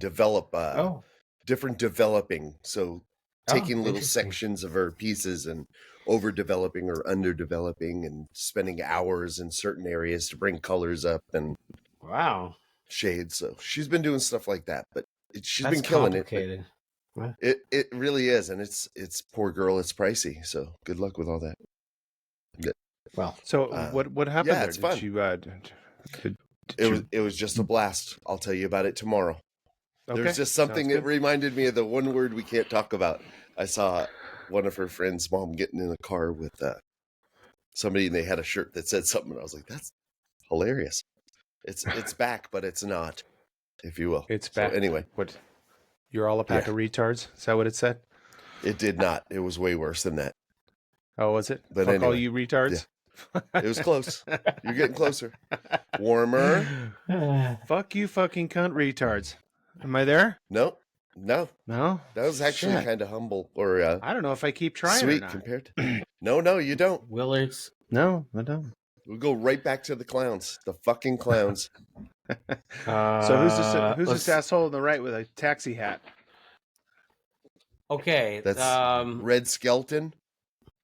different developing. So taking little interesting. sections of her pieces and overdeveloping or underdeveloping and spending hours in certain areas to bring colors up and Wow. shades. So she's been doing stuff like that, but she's That's been killing complicated. it. It really is, and it's poor girl. It's pricey. So good luck with all that. Well, So what happened yeah, there? it's Did fun. she? Did It was just a blast. I'll tell you about it tomorrow. okay, There's just something sounds that reminded me of the one word we can't talk about. I saw one of her friends' mom getting in a car with somebody, and they had a shirt that said something, and I was like, "That's hilarious." It's back, but it's not, if you will. It's So back. anyway, What? You're all a pack of retards. Is that what it said? it did not. It was way worse than that. Oh, was it? But Fuck all anyway, you retards. It was close. You're getting closer. Warmer. Fuck you, fucking cunt retards. Am I there? No. No. That was actually Shit. kind of humble or I don't know if I keep trying or sweet not. compared to. No, you don't. Willards. No, I don't. We'll go right back to the clowns. The fucking clowns. So who's let's- this asshole on the right with a taxi hat? Okay. That's um. Red Skeleton.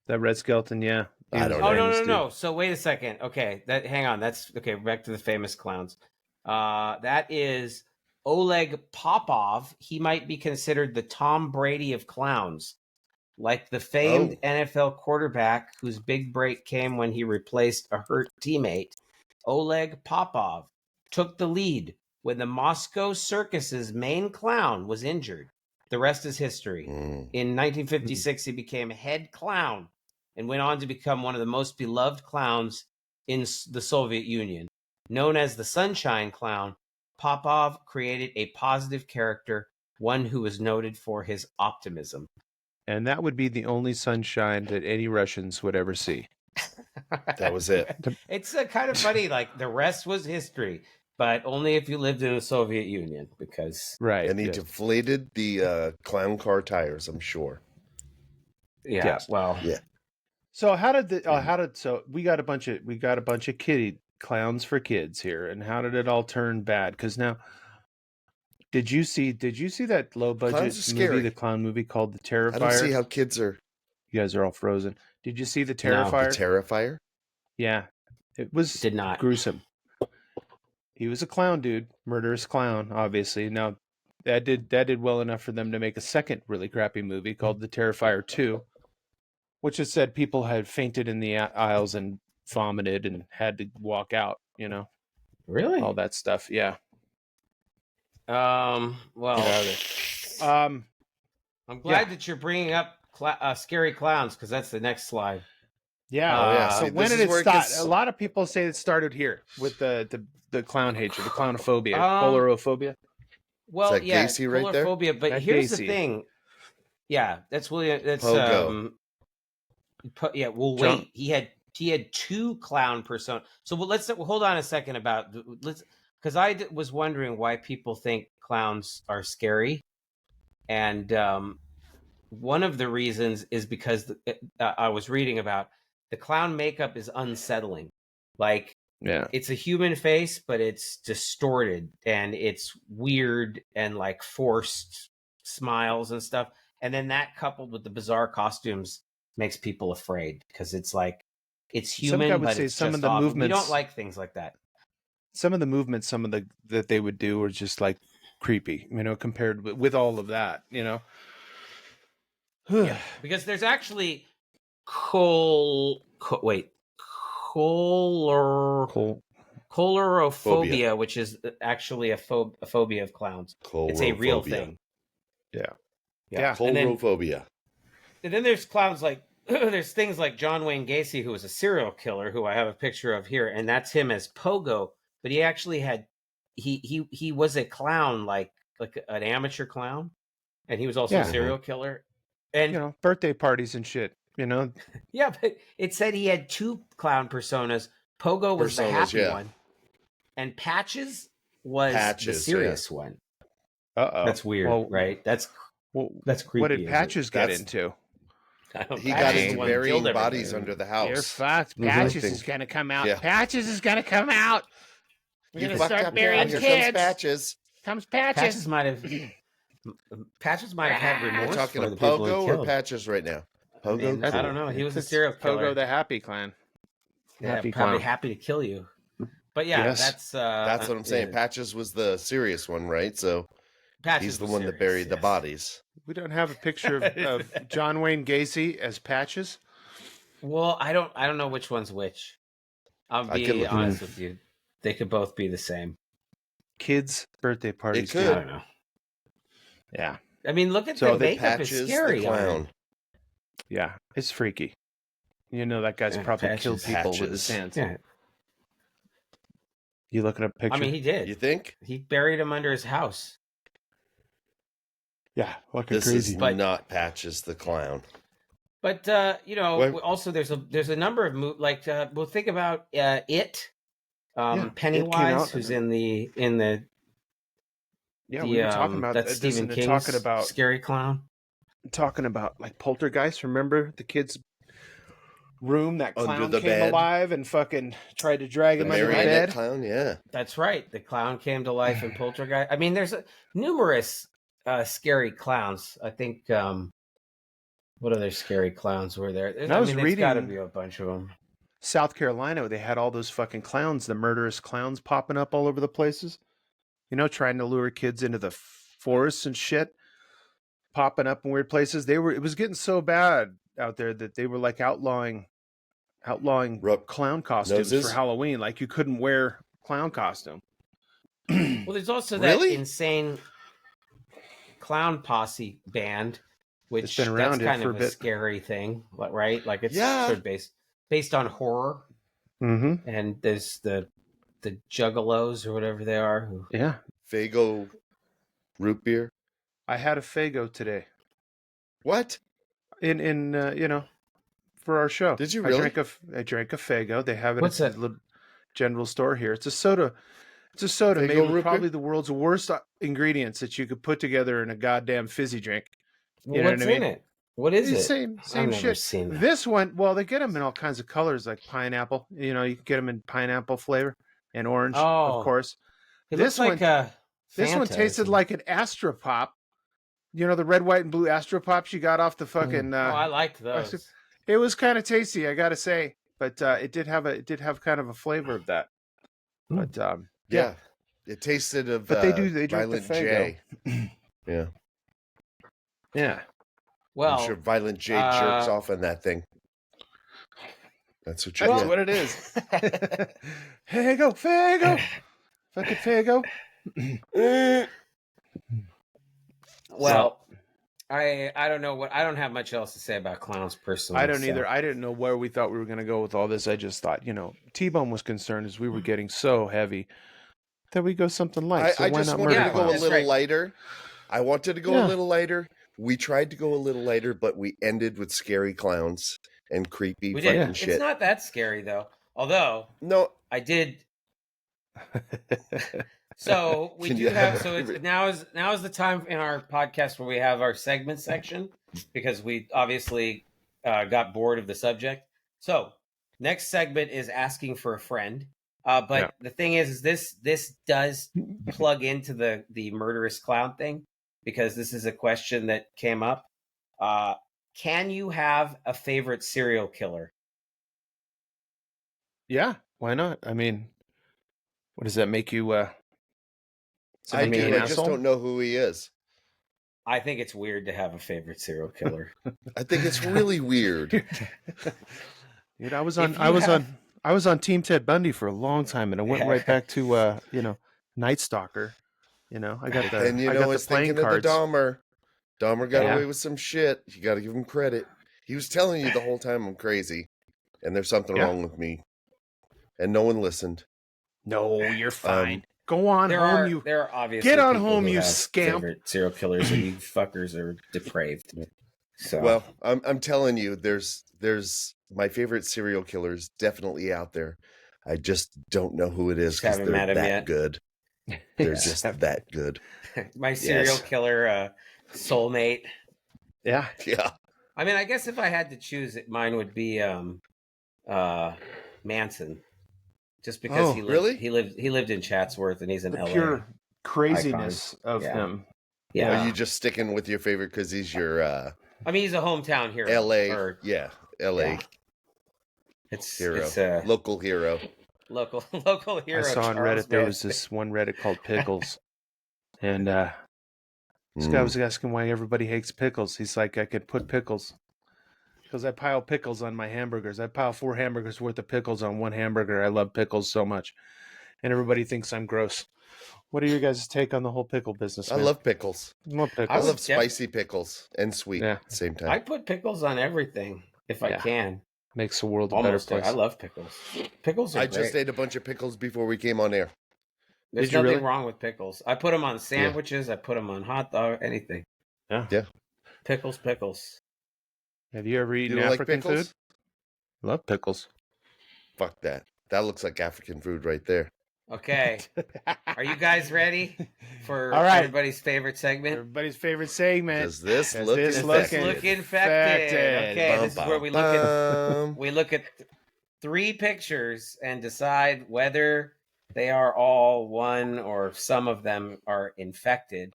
That red skeleton, yeah. He I was don't Oh know. no, famous, no, dude. no. So wait a second. Okay, hang on. That's okay. Back to the famous clowns. That is Oleg Popov, he might be considered the Tom Brady of clowns. Like the famed NFL quarterback whose big break came when he replaced a hurt teammate, Oleg Popov took the lead when the Moscow Circus's main clown was injured. The rest is history. In 1956, he became head clown and went on to become one of the most beloved clowns in the Soviet Union. Known as the Sunshine Clown, Popov created a positive character, one who was noted for his optimism. And that would be the only sunshine that any Russians would ever see. That was it. It's kind of funny. Like the rest was history, but only if you lived in the Soviet Union, because Right. And he deflated the clown car tires, I'm sure. yeah. Yes. Well, Yeah. So we got a bunch of kiddie clowns for kids here, and how did it all turn bad? Because now, did you see that low budget Clowns are scary. movie, the clown movie called The Terrifier? I don't see how kids are. You guys are all frozen. Did you see The No. Terrifier? The Terrifier? Yeah, it was did not. gruesome. He was a clown dude, murderous clown, obviously. Now that did well enough for them to make a second really crappy movie called The Terrifier 2, which has said people had fainted in the aisles and vomited and had to walk out, Really? all that stuff. Yeah. Well, Get out of there. I'm glad that you're bringing up scary clowns, because that's the next slide. Yeah. yeah. So See, when this did is it where it start? gets- A lot of people say it started here with the clown hatred, the clownophobia, Um, polorophobia. Well, Is that yeah, Gacy right there? colorophobia. But That here's the Gacy. thing. Yeah, that's William. That's Pogo. yeah. Well, John- wait. He had two clown personas. So let's hold on a second because I was wondering why people think clowns are scary, and one of the reasons is because I was reading about the clown makeup is unsettling. Like, Yeah. it's a human face, but it's distorted and it's weird and like forced smiles and stuff. And then that coupled with the bizarre costumes makes people afraid, because it's like it's Some guy human, would but say it's some just of the awful. We movements- don't like things like that. Some of the movements, that they would do were just like creepy, compared with all of that, Yeah, because there's actually colorophobia, which is actually a phobia of clowns. It's a real Colorophobia. thing. Yeah. And then Colorophobia. there's clowns like there's things like John Wayne Gacy, who was a serial killer, who I have a picture of here, and that's him as Pogo. But he actually had he was a clown, like an amateur clown, and he was also Yeah. a serial killer. And Birthday parties and shit, yeah, but it said he had two clown personas. Pogo was the happy one, and Patches was the serious one. Uh-oh. That's weird, right? That's creepy. What did Patches get That's- into? He got into burying bodies under the house. You're fucked. Patches is going to come out. Yeah. Patches is going to come out. We're You going to fucked start up, burying Here kids. comes Patches. Comes Patches. Patches might have had remorse We're talking for to the people he Pogo or killed. Patches right now? Pogo. I don't know. He was a serial killer. Pogo the Happy Clan. Yeah, Happy probably clown. happy to kill you. But yeah, Yes. That's what I'm saying. Patches was the serious one, right? So Patches he's the was one that serious, buried the yes. bodies. We don't have a picture of John Wayne Gacy as Patches. Well, I don't know which one's which. I'll I could be look it honest with you. They could both be the same. Kids' birthday parties. could. I don't know. Yeah. I mean, look at So the the makeup is Patches scary. the on clown. him. Yeah. It's freaky. That guy's Yeah, probably Patches. killed people with his Patches. hands. Yeah. You looking up a picture? I mean, he did. You think? He buried him under his house. yeah. Fucking This crazy. is But- not Patches the clown. But Well- also there's a number of well, think about it. It Pennywise, came out who's and- in the yeah, we were talking about that's Stephen they're King's scary clown. talking about like Poltergeist. Remember the kid's room? That Under clown the came bed. alive and fucking tried to drag The him under the marionette bed. clown, yeah. That's right. The clown came to life in Poltergeist. I mean, there's numerous scary clowns. I think. What other scary clowns were there? I was there's got to reading- be a bunch of them. South Carolina, they had all those fucking clowns, the murderous clowns popping up all over the places. trying to lure kids into the forests and shit, popping up in weird places. It was getting so bad out there that they were like outlawing clown costumes for noses? Halloween. Like you couldn't wear clown costume. Well, there's also that Really? insane clown posse band, which been around that's kind for of a a bit. scary thing, right? Like it's Yeah. sort of based on horror. Mm-hmm. And there's the juggalos or whatever they are. Yeah. Fago root beer? I had a Fago today What? in for our show. Did you really? I drank a Fago. They have it What's at it? the little general store here. It's a soda. It's a soda Fago made with root probably beer? the world's worst ingredients that you could put together in a goddamn fizzy drink. Well, know what's what I mean? in it? What is it? Same I've never shit. seen that. This one, well, they get them in all kinds of colors, like pineapple. You can get them in pineapple flavor and orange, of Oh, course. it This looks like one, a this one Fanta, tasted isn't it? like an Astra Pop. The red, white, and blue Astra Pops you got off the fucking. Oh, I liked those. It was kind of tasty, I gotta say, but it did have kind of a flavor of that. But Yeah. It tasted of But they drink the Violent Faygo. J. Yeah. Yeah. Well, I'm sure Violent J jerks off on that thing. That's what you That's get. what it is. Fago. Fucking Fago. well, I don't know I don't have much else to say about clowns personally. I don't so. either. I didn't know where we thought we were going to go with all this. I just thought, T-Bone was concerned as we were getting so heavy that we go something light. So I why just not wanted murder to go a clowns? little right. lighter. I wanted to go Yeah. a little lighter. We tried to go a little lighter, but we ended with scary clowns and creepy We fucking did. shit. It's not that scary though. Although No, I did. So we Can do you- have. So it's, now is the time in our podcast where we have our segment section because we obviously got bored of the subject. So next segment is asking for a friend. But the thing is this does plug into the murderous clown thing because this is a question that came up. Can you have a favorite serial killer? Yeah, why not? I mean, what does that make you? I make you do. an I just asshole? don't know who he is. I think it's weird to have a favorite serial killer. I think it's really weird. Dude, I was If on. you I was have- on. I was on Team Ted Bundy for a long time, and I went right back to Night Stalker. I got the. Then I got I the was playing thinking cards. of the Dahmer. Dahmer got Yeah. away with some shit. You got to give him credit. He was telling you the whole time I'm crazy, and there's something Yeah. wrong with me, and no one listened. No, you're fine. Go on home, there are obviously Get on people home, who you have scamp. favorite serial killers, and you fuckers are depraved. So Well, I'm telling you, there's my favorite serial killers definitely out there. I just don't know who it is Just because haven't they're met him that yet. good. They're Yeah. just that good. my serial Yes. killer soulmate. Yeah. Yeah. I mean, I guess if I had to choose, mine would be Manson, just because Oh, he lived, really? he lived in Chatsworth and he's an The LA. pure craziness of Yeah. him. Yeah, Are you just sticking with your favorite because he's your I mean, he's a hometown hero. LA? or- Yeah, LA yeah. It's hero, it's a local hero. local hero. I saw on Charles Reddit there Manson. was this one Reddit called Pickles, and this guy was asking why everybody hates pickles. He's like, I could put pickles because I pile pickles on my hamburgers. I pile 4 hamburgers worth of pickles on one hamburger. I love pickles so much, and everybody thinks I'm gross. What are your guys' take on the whole pickle business? I man? love pickles. Love I pickles. would love spicy pickles and sweet Yeah. at the same time. I put pickles on everything if I Yeah. can. Makes the world a Almost. better place. I love pickles. Pickles are I great. just ate a bunch of pickles before we came on air. There's Did you nothing really? wrong with pickles. I put them on sandwiches. I put them on hot dog. Anything. Yeah. Yeah. Pickles. Have you ever You eaten don't like African pickles? food? Love pickles. Fuck that. That looks like African food right there. Okay. Are you guys ready for All right. everybody's favorite segment? Everybody's favorite segment. Does this Does look this infected? Look infected. Okay, this is where we look at Bum. we look at 3 pictures and decide whether they are all one or some of them are infected.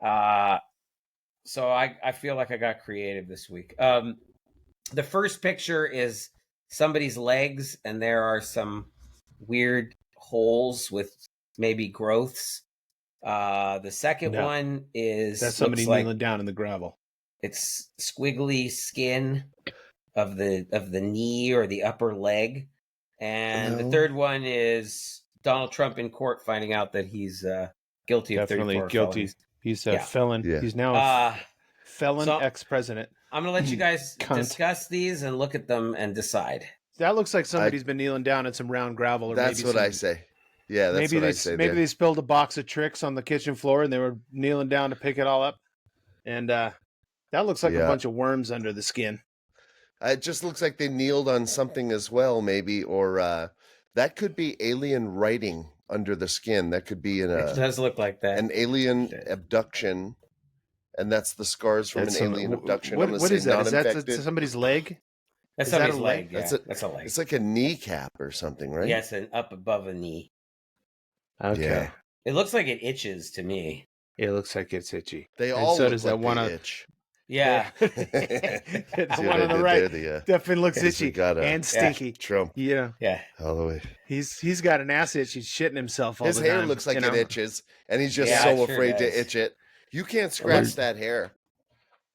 So I feel like I got creative this week. The first picture is somebody's legs, and there are some weird holes with maybe growths. The second No. one is That's somebody looks like kneeling down in the gravel. it's squiggly skin of the knee or the upper leg, and the No. third one is Donald Trump in court finding out that he's guilty of Definitely 34 guilty. felonies. He's a Yeah. felon. Yeah. He's now a felon so- ex-president. I'm gonna let you guys Cunt. discuss these and look at them and decide. That looks like somebody's been kneeling down in some round gravel. Or That's maybe what some, I say. Yeah, that's maybe what I say. Maybe there. they spilled a box of tricks on the kitchen floor and they were kneeling down to pick it all up. And that looks like a Yeah. bunch of worms under the skin. It just looks like they kneeled on something as well, maybe, or that could be alien writing under the skin. That could be It does look like that. an alien abduction, and that's the scars from an alien abduction. I'm gonna What say is that? Is that non-infected. somebody's leg? That's is that somebody's a leg. leg? Yeah, That's a- that's a leg. It's like a kneecap or something, right? Yes, and up above a knee. Okay. Yeah. It looks like it itches to me. It looks like it's itchy. They And all so look does like that one they on- itch. Yeah. The See one what I on the did right there? definitely looks Yes, we itchy got and stinky. Trump Yeah. Yeah. all the way. He's got an ass itch. He's shitting himself all His the hair time. looks like you it know? itches, and he's just Yeah, so it sure afraid does. to itch it. You can't scratch that hair.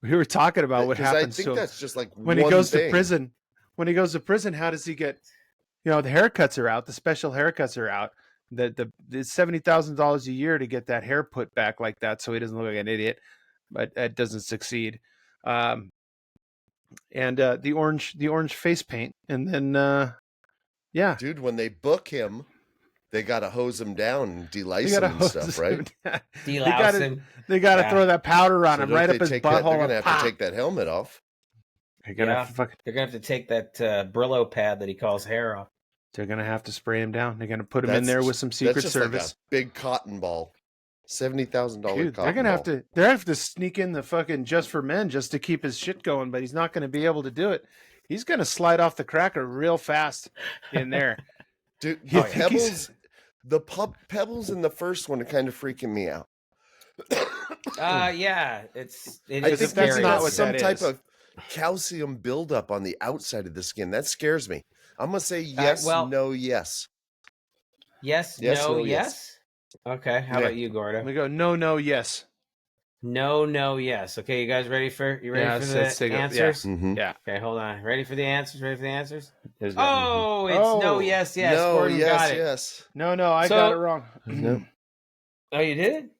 We were talking about what 'Cause I happens think to him that's just like when he one goes to thing. prison. When he goes to prison, how does he get? The haircuts are out. The special haircuts are out. The $70,000 a year to get that hair put back like that, so he doesn't look like an idiot. But it doesn't succeed. And the orange face paint, and then yeah, Dude, when they book him, they gotta hose him down and they delice gotta him and hose stuff, him right? down. Delouse him. They gotta Yeah. throw that powder on So him don't right they up his take that- butthole. They're gonna and have to pah! take that helmet off. They're gonna Yeah. have to fucking. They're gonna have to take that Brillo pad that he calls hair off. They're gonna have to spray him down. They're gonna put him in there with some Secret That's just Service. like a big cotton ball. $70,000 Dude, cotton they're gonna ball. have to sneak in the fucking Just for Men just to keep his shit going, but he's not gonna be able to do it. He's gonna slide off the cracker real fast in there. Dude, You the think he's- pebbles in the first one are kind of freaking me out. Yeah, it I is think that's scary. not that's what some that type is. of calcium buildup on the outside of the skin. That scares me. I'm gonna say yes, well- no, yes. Yes, Yes, no, no, yes. Okay, how Yeah. about you, Gordo? We go no, yes. No, yes. Okay, you guys ready for Yeah, for let's the take it. Yeah. answers? Mm-hmm. Yeah. Okay, hold on. Ready for the answers? Ready for the answers? There's Oh, it's no, Oh. yes, yes. No, Gordon yes, got it. yes. no, I So- got it wrong. No. Oh, you did?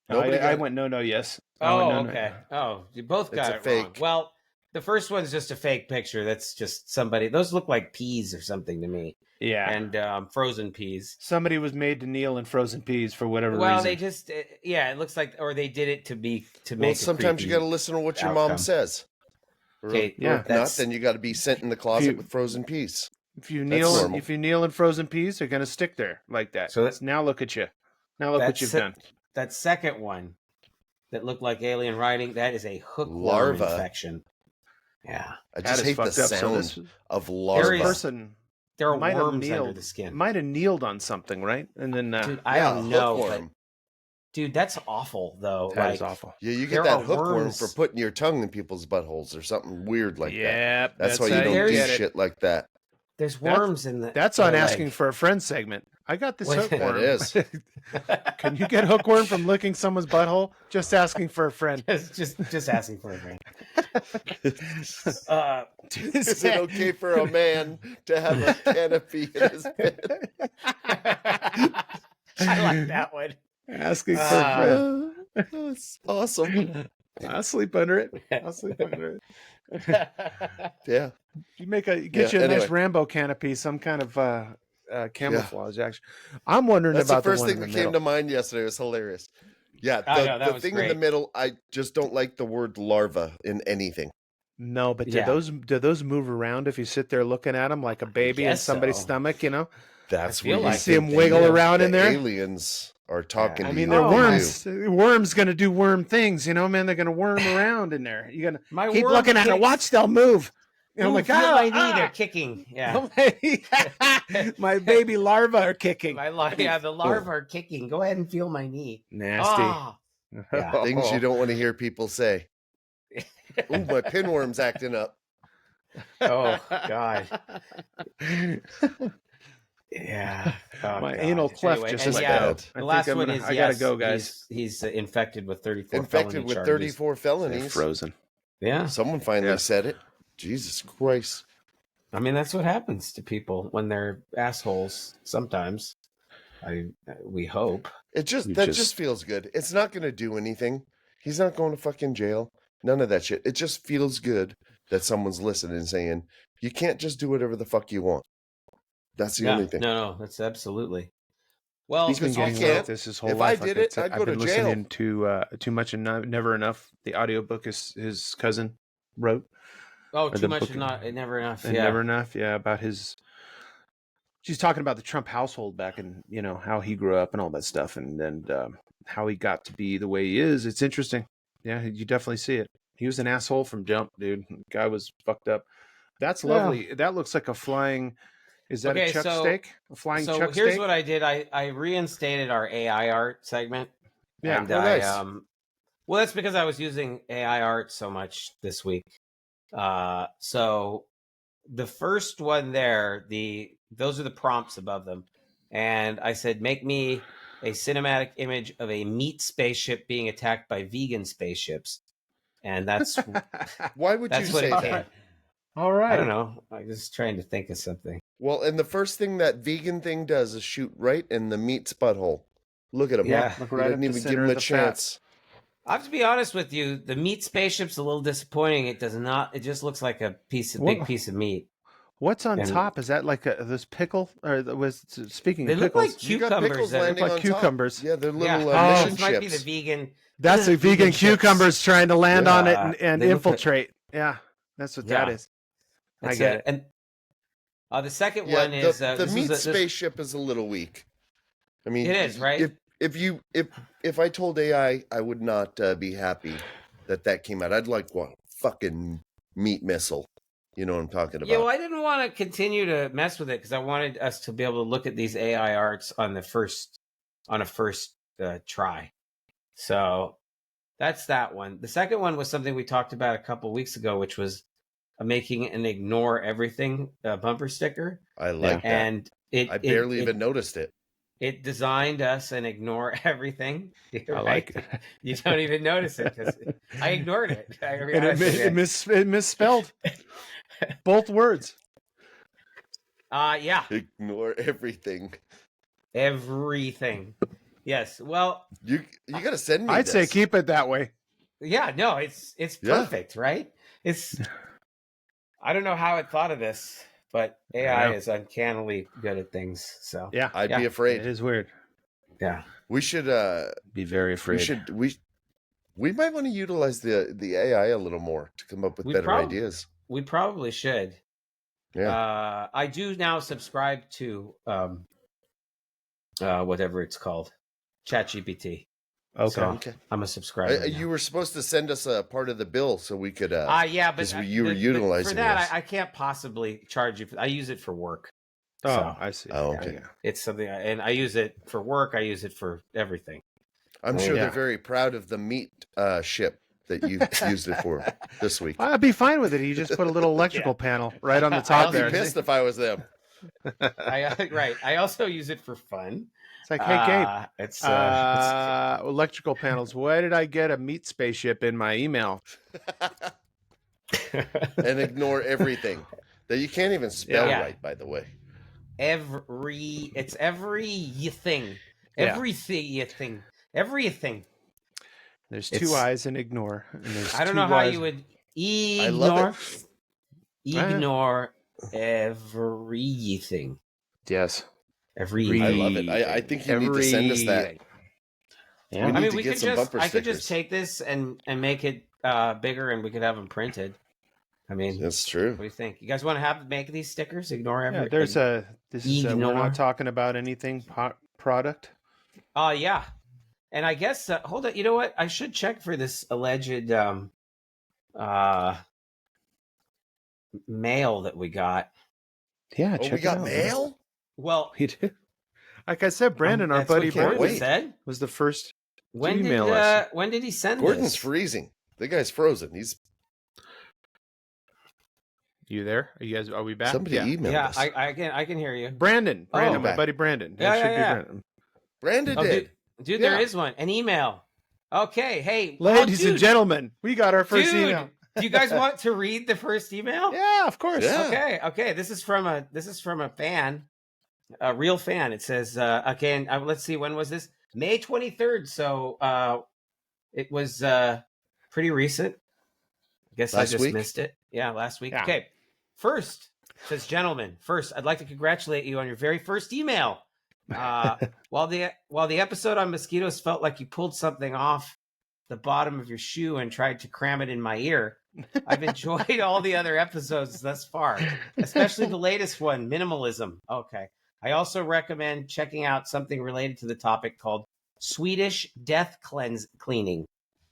Nobody got I it. went no, yes. I Oh, went, no, okay. Oh, you both got It's it a wrong. fake. Well, the first one's just a fake picture. That's just somebody. Those look like peas or something to me, Yeah. and frozen peas. Somebody was made to kneel in frozen peas for whatever Well, reason. they just it looks like, or they did it to make. Well, sometimes you got to listen to what your mom outcome. says. Or, Okay, Yeah. or if not, that's- then you got to be sent in the closet you- with frozen peas. If you That's kneel, normal. in frozen peas, they're gonna stick there like that. So So now look at you. Now look what That's you've it. done. That second one that looked like alien writing, that is a hookworm Larva. infection. Yeah, I That just is hate the fucked up. So sound this of There this larva. is- person there are might have worms under kneeled. the skin. Might have kneeled on something, right? And then Dude, I Yeah, don't know, but hookworm. dude, that's awful though. that like, is awful. Yeah, you there get that are hookworm worms. for putting your tongue in people's buttholes or something weird like that. Yeah, That's why you how don't There's- do get it. shit like that. There's That's- worms in the. That's the on leg. asking for a friend segment. I got this What- hookworm. That is. Can you get hookworm from licking someone's butthole? Just asking for a friend. just asking for a friend. Is it okay for a man to have a canopy in his bed? I like that one. Asking for a friend. That's awesome. I'll sleep under it. I'll sleep under it. Yeah. You get Yeah, you a nice anyway. Rambo canopy, some kind of camouflage action. I'm wondering That's about the first one thing in the that came middle. to mind yesterday. It was hilarious. Yeah, Oh, no, that the was thing in the great. middle, I just don't like the word larva in anything. No, but Yeah. do those move around if you sit there looking at them like a baby in guess somebody's so. stomach? You know, That's I feel where like you see think them wiggle the- around in the there. Aliens are talking. Yeah. to I mean, you. they're Oh, my- worms. Worms gonna do worm things. You know, man, they're gonna worm around in there. You're gonna My keep worm looking at it. kicks. Watch, they'll move. And I'm Ooh, like, feel my knee. ah, They're ah. kicking. Yeah. My baby larvae are kicking. The larvae are kicking. Go ahead and feel my knee. Nasty. Ah. Yeah. Things you don't want to hear people say. Ooh, my pinworm's acting up. Oh God. Yeah. Oh, My God. anal cleft Anyway, just and let yeah, go. the I think last I'm one gonna. is I gotta go, guys. He's infected with 34 Infected felony with charges. 34 They're felonies. frozen. Yeah. Someone finally Yes. said it. Jesus Christ. I mean, that's what happens to people when they're assholes. Sometimes, we hope. It just You that just- just feels good. It's not going to do anything. He's not going to fucking jail. None of that shit. It just feels good that someone's listening and saying, you can't just do whatever the fuck you want. That's the only thing. No, that's absolutely. Well, He's been Because you getting away can't. with this his whole If life. I did it, I'd I've go been to jail. listening to Too Much and Never Enough. The audiobook his cousin wrote. oh, or too the much book- and not never enough. And Yeah, Never Enough. Yeah, about his. She's talking about the Trump household back in, how he grew up and all that stuff, and how he got to be the way he is. It's interesting. Yeah, you definitely see it. He was an asshole from jump, dude. Guy was fucked up. That's lovely. That looks like a flying. Is that Okay, a chuck so- steak? A flying so chuck here's steak? what I did. I reinstated our AI art segment. Yeah. And Oh, nice. well, that's because I was using AI art so much this week. So the first one there, those are the prompts above them, and I said, make me a cinematic image of a meat spaceship being attacked by vegan spaceships, and that's Why would you that's what say it that? came. All right. I don't know. I'm just trying to think of something. Well, and the first thing that vegan thing does is shoot right in the meat's butthole. Look at him. Yeah. Look He right doesn't at the even give center him of a the chance. I have to be honest with you. The meat spaceship's a little disappointing. It does not. It just looks like a big piece of meat. What's on And- top? Is that like this pickle? Or speaking They of look pickles, like You got cucumbers. pickles That landing like on cucumbers. top. Yeah, they're yeah, little Oh. mission this might be the ships. vegan. that's the vegan chips. cucumbers trying to land on it and They look like- infiltrate. Yeah, that's what that Yeah. is. That's I get it. And the second Yeah, one is the this meat was a- this- spaceship is a little weak. I mean, It is, right? If I told AI, I would not be happy that came out. I'd like one fucking meat missile. You know what I'm talking about? Yeah, well, I didn't want to continue to mess with it because I wanted us to be able to look at these AI arts on a first try. So that's that one. The second one was something we talked about a couple weeks ago, which was making an ignore everything bumper sticker, I like that. and I barely even noticed it. It designed us an ignore everything. I Right? like it. You don't even notice it because I ignored it. And it misspelled both words. Yeah, Ignore everything. everything. Yes. Well, You got to send me. I'd say this. keep it that way. yeah. No, it's Yeah. perfect, right? It's. I don't know how it thought of this, but AI Yeah. is uncannily good at things. So Yeah, I'd be Yeah. it afraid. is weird. yeah. We should. Be very afraid. We might want to utilize the AI a little more to come up with We better prob- ideas. We probably should. Yeah. I do now subscribe to whatever it's called, ChatGPT. Okay. So Okay. I'm a subscriber. now. You were supposed to send us a part of the bill so we could. Yeah, but 'cause you were but utilizing for that. this. I can't possibly charge you. I use it for work. Oh, So, I see. Oh, okay. Yeah. it's something, and I use it for work. I use it for everything. I'm Oh, sure yeah. they're very proud of the meat ship that you used it for this week. I'd be fine with it. You just put a little electrical panel right on the top I'd be there. pissed if I was them. Right. I also use it for fun. It's like, hey, Gabe, It's electrical panels. Why did I get a meat spaceship in my email? And ignore everything that you can't even spell Yeah. right, by the way. everything, Yeah. everything. There's It's- two eyes in ignore. And there's I don't two know how Ys. you would I love ignore everything. Yes. Everything. I love it. I think you need to send us that. Everything. Yeah. We I need mean, to we get could some just bumper I could just stickers. take this and make it bigger, and we could have them printed. I mean, That's true. what do you think? You guys want to make these stickers? Ignore Yeah, everything. there's this is we're Ignore. not talking about anything product. Yeah. And I guess hold on. You know what? I should check for this alleged mail that we got. Yeah, Oh, check we it got out. mail? Well, We do. Like I said, Brandon, our that's what buddy Gordon Brandon, said. was the first. When email did us. when did he send Gordon's this? freezing. The guy's frozen. He's You there? Are we back? Somebody emailed Yeah, us. I can hear you. Brandon, Oh. my buddy Brandon. Yeah, That should yeah. be Brandon. Brandon Oh, did. dude, Yeah. there is one. An email. Okay, hey, Ladies and dude, gentlemen, we got our first dude, email. do you guys want to read the first email? Yeah, of course. Yeah. Okay. This is from a fan, a real fan. It says again. Let's see. When was this? May 23rd. So it was pretty recent. I guess Last I just week? missed it. Yeah, last week. Yeah. Okay. First, says gentlemen. First, I'd like to congratulate you on your very first email. While the episode on mosquitoes felt like you pulled something off the bottom of your shoe and tried to cram it in my ear, I've enjoyed all the other episodes thus far, especially the latest one, minimalism. Okay. I also recommend checking out something related to the topic called Swedish death cleaning.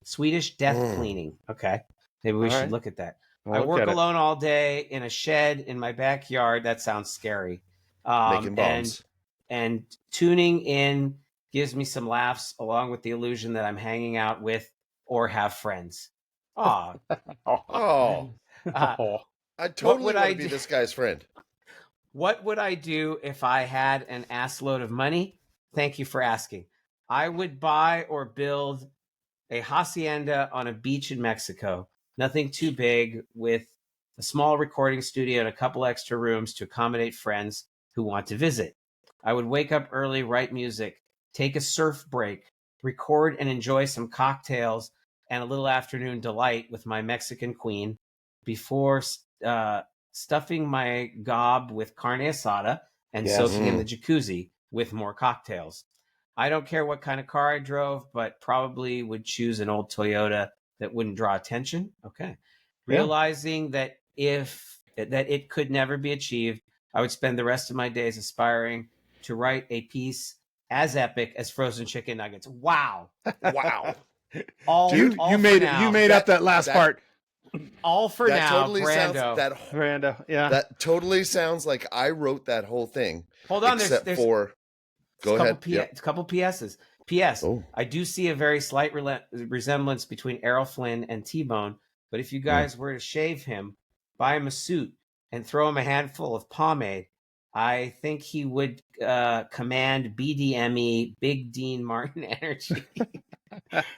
Swedish death cleaning. Okay. Maybe we All should right. look at that. I'll I look work at it. alone all day in a shed in my backyard. That sounds scary. Making bombs. And tuning in gives me some laughs along with the illusion that I'm hanging out with or have friends. Aw. Oh, Oh. I totally would want I to be do? this guy's friend. What would I do if I had an assload of money? Thank you for asking. I would buy or build a hacienda on a beach in Mexico. Nothing too big, with a small recording studio and a couple extra rooms to accommodate friends who want to visit. I would wake up early, write music, take a surf break, record and enjoy some cocktails and a little afternoon delight with my Mexican queen before stuffing my gob with carne asada and Yes. soaking in the jacuzzi with more cocktails. I don't care what kind of car I drove, but probably would choose an old Toyota that wouldn't draw attention. Okay. Realizing that it could never be achieved, I would spend the rest of my days aspiring to write a piece as epic as Frozen Chicken Nuggets. Wow. Wow. You made up that last part. All for That now, totally Brando. sounds Miranda, yeah. that totally sounds like I wrote that whole thing. Hold on, except there's for go ahead. a couple PSs. P.S. Oh. I do see a very slight resemblance between Errol Flynn and T-Bone, but if you guys were to shave him, buy him a suit, and throw him a handful of pomade, I think he would command BDME Big Dean Martin energy.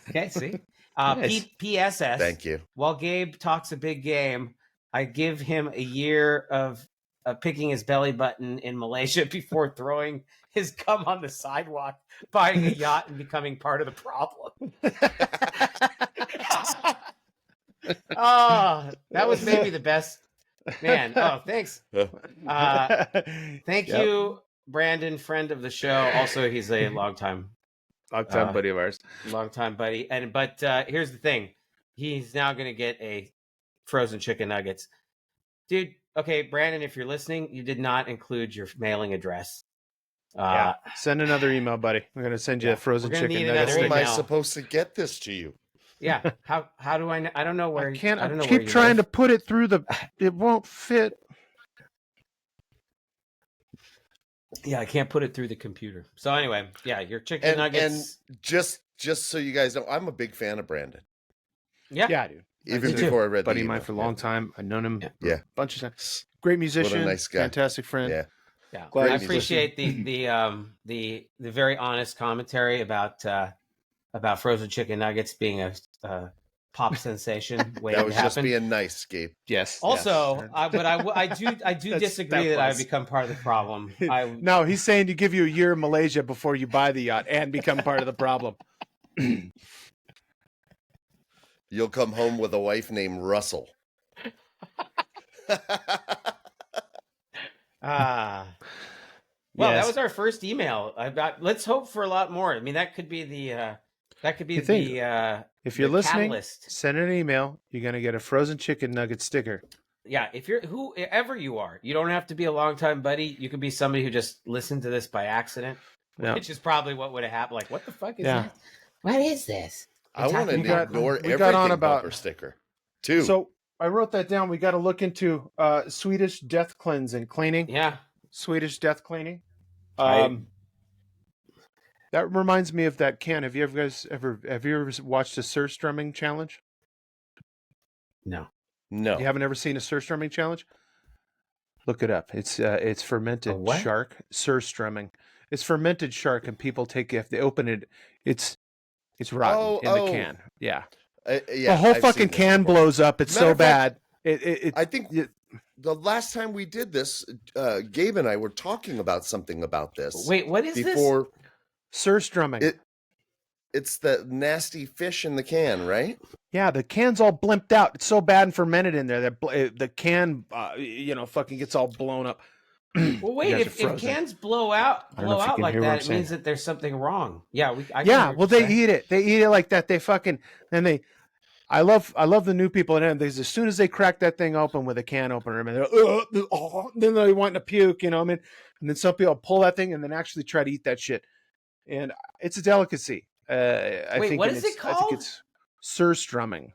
Okay, see? Nice. PSS. Thank you. While Gabe talks a big game, I give him a year of picking his belly button in Malaysia before throwing his gum on the sidewalk, buying a yacht, and becoming part of the problem. Oh, that was maybe the best. Man, oh, thanks. Thank you, Brandon, friend of the show. Also, he's a longtime buddy of ours. longtime buddy. But here's the thing: he's now going to get a frozen chicken nuggets, dude. Okay, Brandon, if you're listening, you did not include your mailing address. Yeah. Send another email, buddy. We're gonna send you a frozen We're gonna chicken need nugget another How am stick. I email. supposed to get this to you? Yeah. How do I know? I don't know where. I can't. I don't know I where keep you trying to live. put it through the. It won't fit. Yeah, I can't put it through the computer. So anyway, yeah, your chicken nuggets. And just so you guys know, I'm a big fan of Brandon. Yeah. dude. Even Me too. before I read Buddy the of mine email. for a long time. I've known him. Yeah. A bunch of times. Great musician. nice guy. Fantastic friend. Yeah. Yeah, Glad I he's appreciate the very honest commentary about frozen chicken nuggets being a pop sensation. Waiting That was to just happen. being nice, Gabe. Yes. Also, but I do That's- disagree that that was- I've become part of the problem. No, he's saying to give you a year in Malaysia before you buy the yacht and become part of the problem. You'll come home with a wife named Russell. Well, Yes. that was our first email. Let's hope for a lot more. I mean, that could be the You think, if you're the listening, catalyst. send an email. You're gonna get a frozen chicken nugget sticker. Yeah, if you're whoever you are, you don't have to be a longtime buddy. You could be somebody who just listened to this by accident, Yeah. which is probably what would have happened. Like, what the fuck is Yeah. this? What is this? I want to We got- ignore we everything got on about- bumper sticker. Too. So I wrote that down. We got to look into Swedish death cleansing, cleaning. Yeah, Swedish death cleaning. I- That reminds me of that can. Have you ever watched a surstrumming challenge? no. no. You haven't ever seen a surstrumming challenge? Look it up. It's fermented what? shark, surströmming. It's fermented shark, and people take if they open it, it's rotten in the can. Yeah, Yeah, the whole I've fucking seen this can before. blows up. It's Matter so of fact, bad. It I think the last time we did this, Gabe and I were talking about something about this. Wait, what is before surströmming. It's the nasty fish in the can, right? Yeah, the can's all blimped out. It's so bad and fermented in there that the can, fucking gets all blown up. Well, wait. If cans blow out like that, it means that there's something wrong. Yeah, they eat it. They eat it like that. They fucking and they. I love the new people and they as soon as they crack that thing open with a can opener, and then they want to puke. You know what I mean? And then some people pull that thing and then actually try to eat that shit. And it's a delicacy. I think what is it called? I think it's surströmming.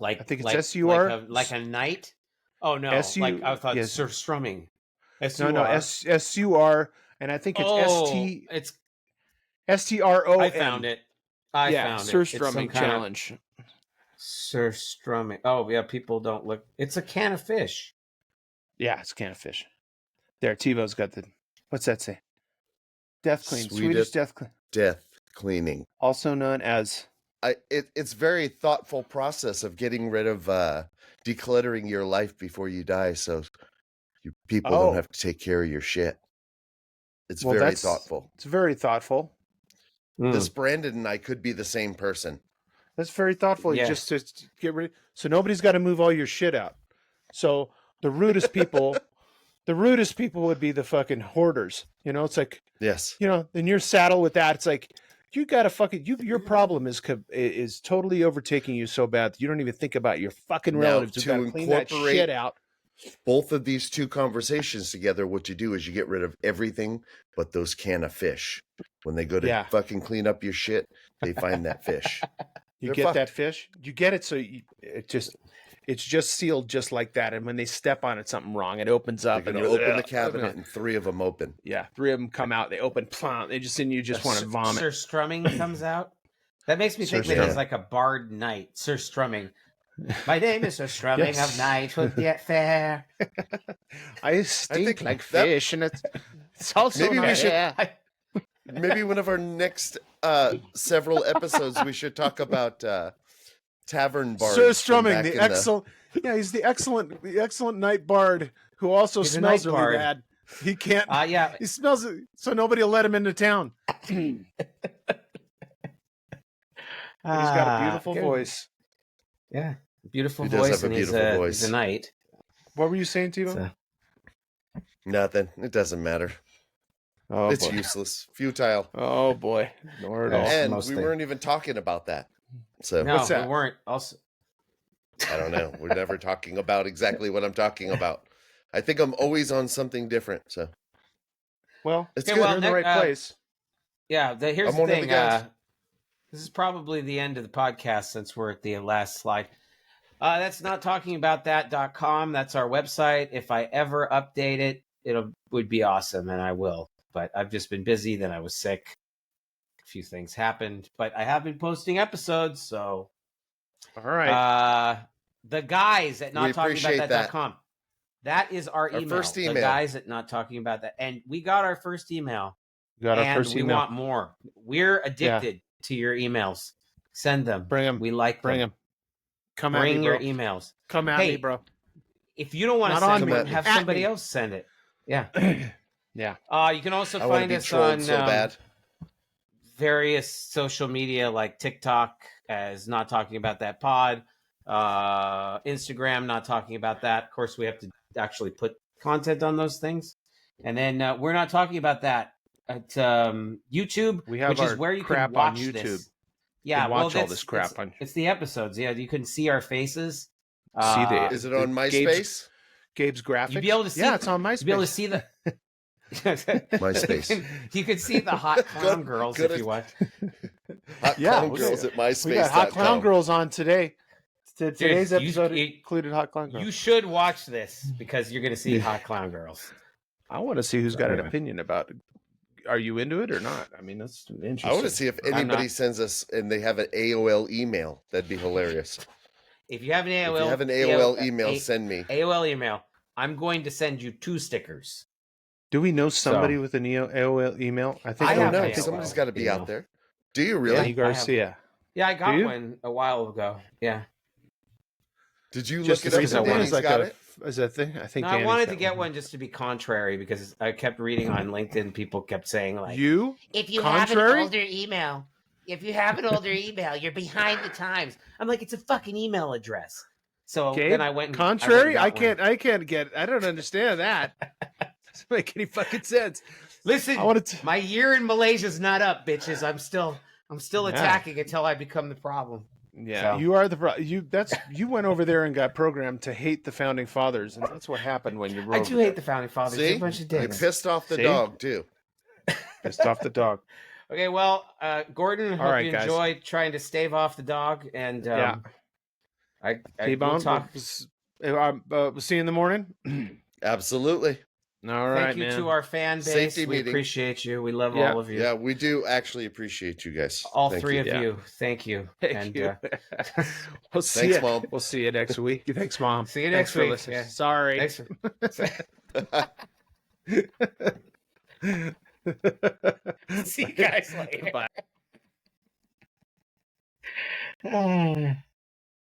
I think it's S-U-R. Like a night. Oh no! Like I thought surstrumming. No, S-U-R, and I think it's S-T. It's S-T-R-O. I found it. I found it. Surströmming challenge. Surströmming. Oh yeah, people don't look. It's a can of fish. Yeah, it's a can of fish. There, TiVo's got the. What's that say? Death clean. Swedish death clean. Death cleaning, also known as. It's very thoughtful process of getting rid of decluttering your life before you die, so you people don't have to take care of your shit. It's very thoughtful. It's very thoughtful. This Brandon and I could be the same person. That's very thoughtful. Yeah. Just to get rid. So nobody's got to move all your shit out. So the rudest people, would be the fucking hoarders. You know, it's like yes. You know, then you're saddled with that. It's like you got to fucking your problem is totally overtaking you so bad that you don't even think about your fucking relatives. You got to clean that shit out. Both of these two conversations together, what you do is you get rid of everything but those can of fish. When they go to fucking clean up your shit, they find that fish. You get that fish? You get it, so it's just sealed just like that. And when they step on it, something wrong. It opens up. And you open the cabinet, and 3 of them open. Yeah, 3 of them come out. They open. They just and you just want to vomit. Surstrumming comes out. That makes me think that it's like a barred night. Surstrumming. My name is Surstrumming of night with yet fair. I stink like fish, and it's also maybe we should. Maybe one of our next several episodes, we should talk about tavern bards. Surstrumming, the excellent. Yeah, he's the excellent night bard who also smells really bad. He can't. Yeah, he smells it, so nobody will let him into town. He's got a beautiful voice. Yeah, beautiful voice, and he's a knight. What were you saying, Tivo? Nothing. It doesn't matter. Oh, it's useless, futile. Oh boy, and we weren't even talking about that. So no, what's that? We weren't. Also, I don't know. We're never talking about exactly what I'm talking about. I think I'm always on something different. So, well, it's good. You're in the right place. Yeah. Here's the thing. This is probably the end of the podcast since we're at the last slide. That's not talking about that.com. That's our website. If I ever update it, would be awesome, and I will. But I've just been busy. Then I was sick. A few things happened, but I have been posting episodes. So, all right. The guys at nottalkingaboutthat.com. That is our email. First email. The guys at not talking about that, and we got our first email. We want more. We're addicted to your emails. Send them. Bring them. We like Bring them. Come at me, bro. Bring your emails. Come at me, bro. If you don't want to send them, have somebody else send it. Yeah. Yeah. You can also find us on various social media like TikTok as Not Talking About That Pod, Instagram Not Talking About That. Of course, we have to actually put content on those things. And then we're not talking about that at YouTube, which is where you can watch on YouTube. This. Yeah, watch all this crap on. It's the episodes. Yeah, you can see our faces. Is it on MySpace? Gabe's graphics. You'll be able to see. Yeah, it's on MySpace. You'll be able to see the. MySpace. You can see the hot clown girls if you want. Hot clown girls at MySpace. We got hot clown girls on today. Today's episode included hot clown girls. You should watch this because you're going to see hot clown girls. I want to see who's got an opinion about it. Are you into it or not? I mean, that's interesting. I want to see if anybody sends us and they have an AOL email. That'd be hilarious. If you have an AOL, email, send me. AOL email. I'm going to send you 2 stickers. Do we know somebody So- with an AOL email? I think I don't have know. an Somebody's AOL got to be email. out there. Do you Danny really? Garcia. Yeah, I got you? one a while ago. Yeah. Did you Just look it up? because I And wanted- Danny's got it. as a thing. I think No, I Danny's wanted got to get one just to be contrary because I kept reading on LinkedIn. People kept saying like, You? if you Contrary? have an older email, you're behind the times. I'm like, it's a fucking email address. So Okay. then I went. Contrary? I went and got one. I can't get. I don't understand that. Doesn't make any fucking sense. Listen, I wanted to. my year in Malaysia's not up, bitches. I'm still Yeah. attacking until I become the problem. Yeah, So- you are you went over there and got programmed to hate the founding fathers, and that's what happened when you I wrote. do hate the founding fathers. They're See, a bunch of you dicks. pissed off the See? dog too. Pissed off the dog. Okay, well, Gordon, hope right, you guys. enjoyed trying to stave off the dog, and Yeah. I T-Bone, will talk. we'll see you in the morning. Absolutely. All right, Thank you man. to our fan base. Safety We meeting. appreciate you. We love Yeah. all of you. Yeah, we do actually appreciate you guys. All Thank 3 you. of Yeah. you. Thank you. Thank and you. We'll see Thanks, you. Mom. We'll see you next week. Thanks, Mom. See you Thanks next for week. listening. Yeah. Sorry. Thanks for... See you guys later. Bye.